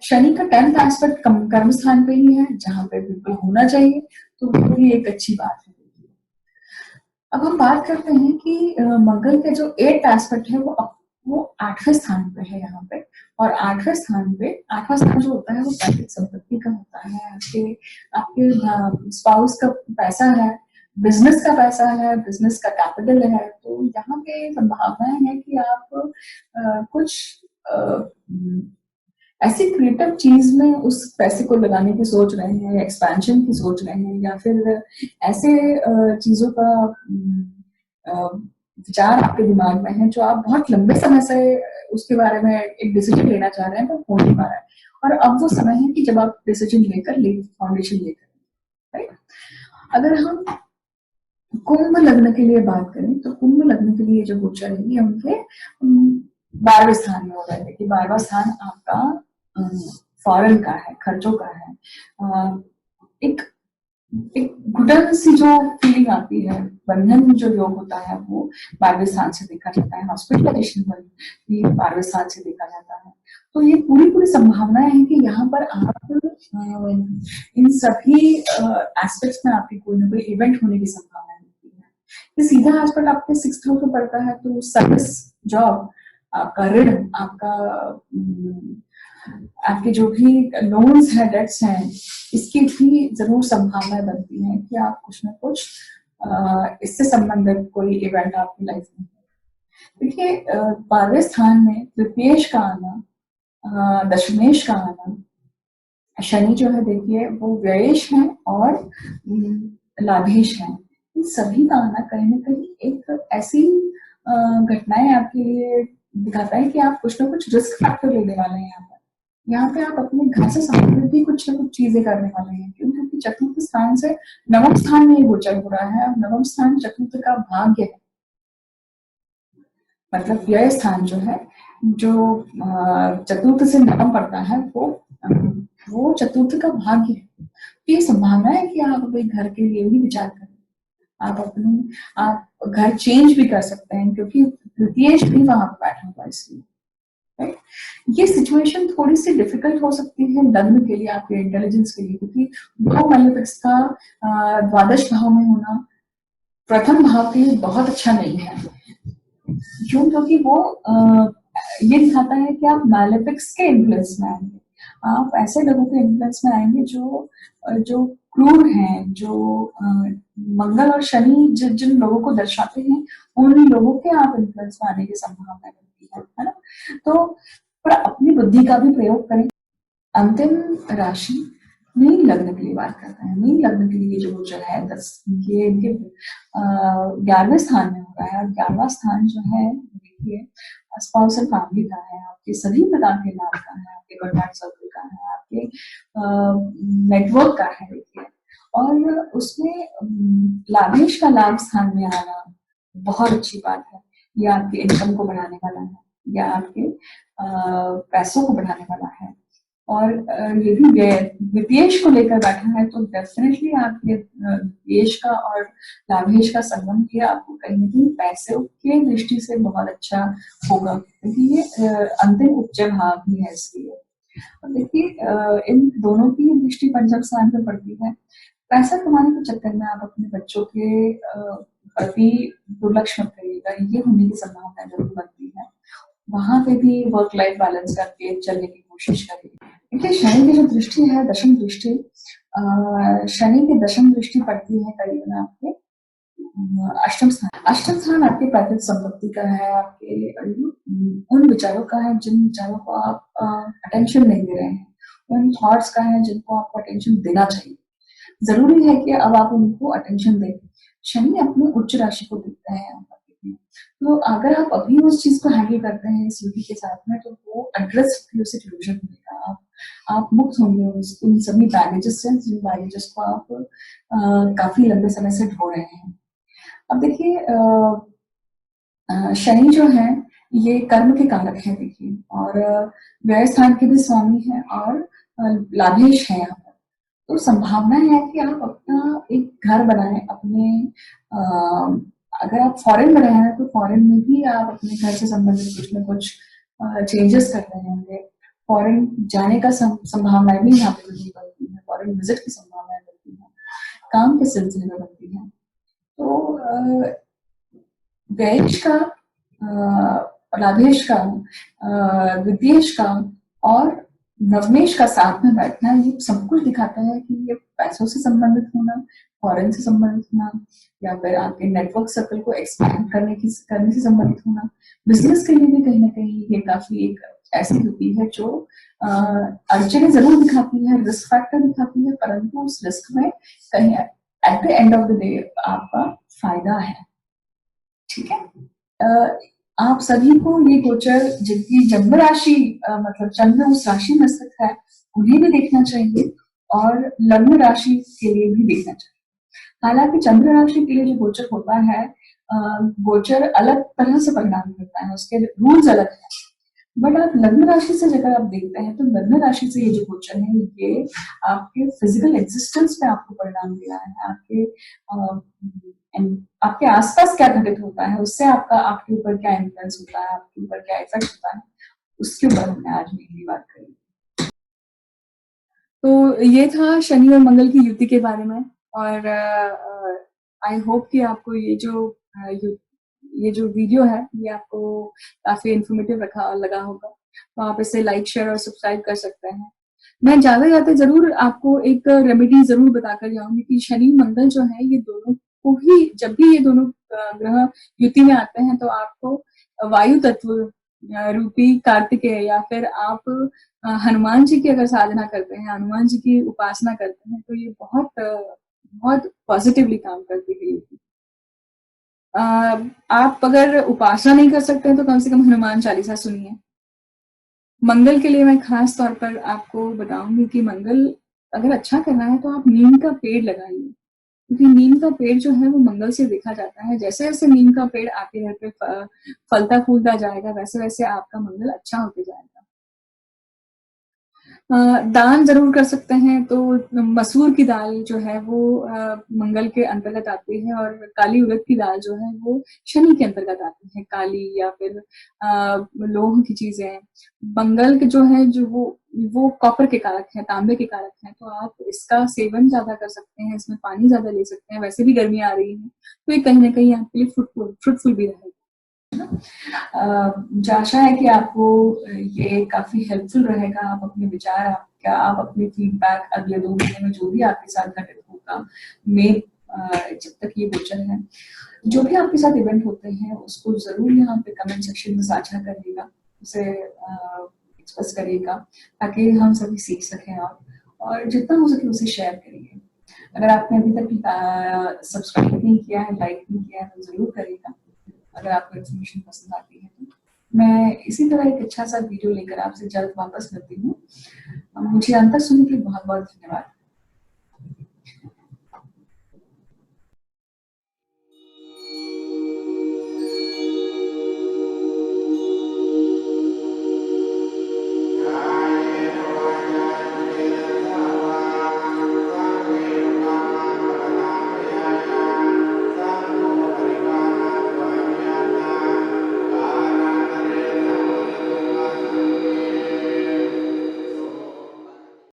शनि का 10th एस्पेक्ट कर्म स्थान पे ही है, जहां पे बिल्कुल होना चाहिए, तो वो भी एक अच्छी बात है। अब हम बात करते हैं कि मंगल का जो 8th एस्पेक्ट है वो 8वें स्थान पे है यहाँ पे, और 8वें स्थान जो होता है वो पैतृक संपत्ति का होता है, आपके स्पाउस का पैसा है, बिजनेस का पैसा है, बिजनेस का कैपिटल है। तो यहाँ पे संभावनाएं हैं कि आप कुछ ऐसी क्रिएटिव चीज में उस पैसे को लगाने की सोच रहे हैं, एक्सपेंशन की सोच रहे हैं, या फिर ऐसे चीजों का विचार आपके दिमाग में है जो आप बहुत लंबे समय से उसके बारे में एक डिसीजन लेना चाह रहे हैं, तो हो नहीं पा रहा है। और अब वो समय है कि जब आप डिसीजन लेकर फाउंडेशन लेकर, राइट। अगर हम कुंभ लग्न के लिए बात करें तो कुंभ लग्न के लिए जो गोचर है ये उनके 12वें स्थान में हो रहा है कि 12वां स्थान आपका फॉरेन का है, खर्चों का है। एक एक घुटन सी जो फीलिंग आती है, बंधन जो योग होता है वो 12वें स्थान से देखा जाता है। हॉस्पिटलाइजेशन पर भी 12वें स्थान से देखा जाता है। तो ये पूरी संभावनाएं हैं कि यहाँ पर आप इन सभी एस्पेक्ट्स में आपकी कोई ना कोई इवेंट होने की संभावना होती है। ये सीधा आजकल आपके 6th हाउस में पड़ता है, तो सर्विस, जॉब, आपका ऋण, आपके जो भी लोन्स हैं, डेट्स हैं, इसकी भी जरूर संभावनाएं बनती हैं कि आप कुछ ना कुछ इससे संबंधित कोई इवेंट आपकी लाइफ में है। देखिए 12वें स्थान में तृतीयेश का आना, दशमेश का आना, शनि जो है देखिए वो व्ययेश है और लाभेश है। इन सभी का आना कहीं ना कहीं एक ऐसी घटनाएं आपके लिए दिखाता है कि आप कुछ ना कुछ रिस्क फैक्टर लेने वाले हैं। यहाँ पे आप अपने घर से संबंधित भी कुछ ना कुछ चीजें करने वाले हैं, क्योंकि चतुर्थ स्थान से नवम स्थान में ये गोचर हो रहा है। नवम स्थान चतुर्थ का भाग्य है, मतलब व्यय स्थान जो है, जो चतुर्थ से नवम पड़ता है वो चतुर्थ का भाग्य है। तो ये संभावना है कि आप अपने घर के लिए भी विचार करें। आप घर चेंज भी कर सकते हैं, क्योंकि तृतीयेश भी वहां पर बैठा हुआ है, इसलिए ये सिचुएशन थोड़ी सी डिफिकल्ट हो सकती है लग्न के लिए, आपके इंटेलिजेंस के लिए, क्योंकि 2 मैलेफिक्स का द्वादश भाव में होना प्रथम भाव के लिए बहुत अच्छा नहीं है। क्यों? क्योंकि वो ये दिखाता है कि आप मैलेफिक्स के इन्फ्लुएंस में आएंगे, आप ऐसे लोगों के इन्फ्लुएंस में आएंगे जो क्रूर हैं, जो मंगल और शनि जिन लोगों को दर्शाते हैं, उन लोगों के आप इन्फ्लुएंस में आने की संभावना है ना। तो थोड़ा अपनी बुद्धि का भी प्रयोग करें। अंतिम राशि मीन लग्न के लिए बात करते हैं। मीन लग्न के लिए जो गोचर है ये इनके 11वें स्थान में हो रहा है। और 11वां स्थान जो है देखिए स्पाउसल फैमिली का है, आपके सभी प्रकार के लाभ का है, आपके कॉन्टैक्ट सर्कल का है, आपके नेटवर्क का है देखिए। और उसमें लाभेश का लाभ स्थान में आना बहुत अच्छी बात है। यह आपके इनकम को बढ़ाने वाला है, या आपके पैसों को बढ़ाने वाला है। और ये भी विदेश को लेकर बैठा है, तो डेफिनेटली आपके देश का और लाभेश का संबंध भी आपको कहीं ना कहीं पैसे के दृष्टि से बहुत अच्छा होगा, क्योंकि ये अंतिम उच्च भाव भी है इसलिए। और देखिए इन दोनों की दृष्टि पंचम स्थान पर पड़ती है। पैसा कमाने के चक्कर में आप अपने बच्चों के प्रति दुर्लक्ष्य मत करिएगा, ये होने की संभावना जरूर बनती है। वहां पे भी वर्क लाइफ बैलेंस करके चलने की कोशिश करिए। देखिए शनि की जो दृष्टि है, दशम दृष्टि, शनि की दशम दृष्टि पड़ती है करीबन आपके अष्टम स्थान। अष्टम स्थान आपके पैतृक संपत्ति का है, आपके उन विचारों का है जिन विचारों को आप अटेंशन नहीं दे रहे हैं, उन थॉट्स का है जिनको आपको अटेंशन देना चाहिए। जरूरी है कि अब आप उनको अटेंशन दें। शनि अपने उच्च राशि को देखता है, तो अगर आप अभी उस चीज को हैंडल करते हैं इस युति के साथ में, तो वो एड्रेस उसे क्लोजर मिलेगा। आप मुक्त होंगे उन सभी बैगेजेस से, जिन बैगेजेस को आप काफी लंबे समय से ढो रहे हैं। अब देखिए शनि जो है ये कर्म के कारक है देखिए, और व्यय स्थान के भी स्वामी है और लाभेश है यहाँ पर। तो संभावना है कि आप अपना एक घर बनाएं अपने अगर आप फॉरेन में रहे हैं तो फॉरेन में भी आप अपने घर से संबंधित कुछ न कुछ चेंजेस कर रहे होंगे। फॉरेन जाने का संभावनाएं भी यहाँ पे नहीं बनती है, फॉरेन विजिट की संभावनाएं बनती है, काम के सिलसिले में बनती है। तो व्ययेश का, लाभेश का, द्वितीयेश का और नवमेश का साथ में बैठना, ये सब कुछ दिखाता है कि ये पैसों से संबंधित होना, फॉरेन से संबंधित होना, या फिर आपके नेटवर्क सर्कल को एक्सपैंड करने से संबंधित होना, बिजनेस के लिए भी कहीं ना कहीं ये काफी एक ऐसी होती है जो अड़चने जरूर दिखाती है, रिस्क फैक्टर दिखाती है, परंतु उस रिस्क में कहीं at the end of the day आपका फायदा है। ठीक है। आप सभी को ये गोचर जिनकी जन्म राशि मतलब जन्म उस राशि में स्थित है उन्हें भी देखना चाहिए और लग्न राशि के लिए भी देखना चाहिए। हालांकि चंद्र राशि के लिए जो गोचर होता है, गोचर अलग तरह से परिणाम करता है, उसके रूल्स अलग है। बट आप लग्न राशि से अगर आप देखते हैं तो लग्न राशि से ये जो गोचर है ये आपके फिजिकल एग्जिस्टेंस पे आपको परिणाम दे रहा है, आपके आसपास क्या घटित होता है उससे आपका आपके ऊपर क्या इन्फ्लुएंस होता है, आपके ऊपर क्या इफेक्ट होता है, उसके ऊपर हमने आज मेनली बात करी। तो ये था शनि और मंगल की युति के बारे में, और आई होप कि आपको ये जो वीडियो है ये आपको काफी इंफॉर्मेटिव लगा होगा। तो आप इसे लाइक, शेयर और सब्सक्राइब कर सकते हैं। मैं जाते जाते जरूर आपको एक रेमेडी जरूर बताकर जाऊंगी कि शनि मंगल जो है ये दोनों को ही, जब भी ये दोनों ग्रह युति में आते हैं तो आपको वायु तत्व रूपी कार्तिकेय या फिर आप हनुमान जी की अगर साधना करते हैं, हनुमान जी की उपासना करते हैं तो ये बहुत बहुत पॉजिटिवली काम करती है युति। आप अगर उपासना नहीं कर सकते हैं तो कम से कम हनुमान चालीसा सुनिए। मंगल के लिए मैं खास तौर पर आपको बताऊंगी कि मंगल अगर अच्छा करना है तो आप नीम का पेड़ लगाइए, क्योंकि नीम का पेड़ जो है वो मंगल से देखा जाता है। जैसे जैसे नीम का पेड़ आपके घर पे फलता फूलता जाएगा वैसे वैसे आपका मंगल अच्छा होते जाएगा। दान जरूर कर सकते हैं, तो मसूर की दाल जो है वो मंगल के अंतर्गत आती है, और काली उड़द की दाल जो है वो शनि के अंतर्गत आती है। काली या फिर लोह की चीजें, मंगल के जो है जो वो कॉपर के कारक है, तांबे के कारक है, तो आप इसका सेवन ज्यादा कर सकते हैं, इसमें पानी ज्यादा ले सकते हैं। वैसे भी गर्मी आ रही है तो ये कहीं ना कहीं आपके लिए फ्रूटफुल भी रहेगा। मुझे आशा है कि आपको ये काफी हेल्पफुल रहेगा। आप अपने विचार, आप अपने फीडबैक अगले 2 महीने में जो भी आपके साथ घटित होगा, में जब तक ये गोचर है, जो भी आपके साथ इवेंट होते हैं उसको जरूर यहाँ पे कमेंट सेक्शन में साझा करिएगा, उसे एक्सप्रेस करिएगा ताकि हम सभी सीख सकें, और जितना हो सके उसे शेयर करिए। अगर आपने अभी तक सब्सक्राइब नहीं किया है, लाइक नहीं किया है तो जरूर करिएगा। अगर आपको इन्फॉर्मेशन पसंद आती है तो मैं इसी तरह एक अच्छा सा वीडियो लेकर आपसे जल्द वापस मिलती हूँ। मुझे अंत तक सुनने के लिए बहुत बहुत धन्यवाद।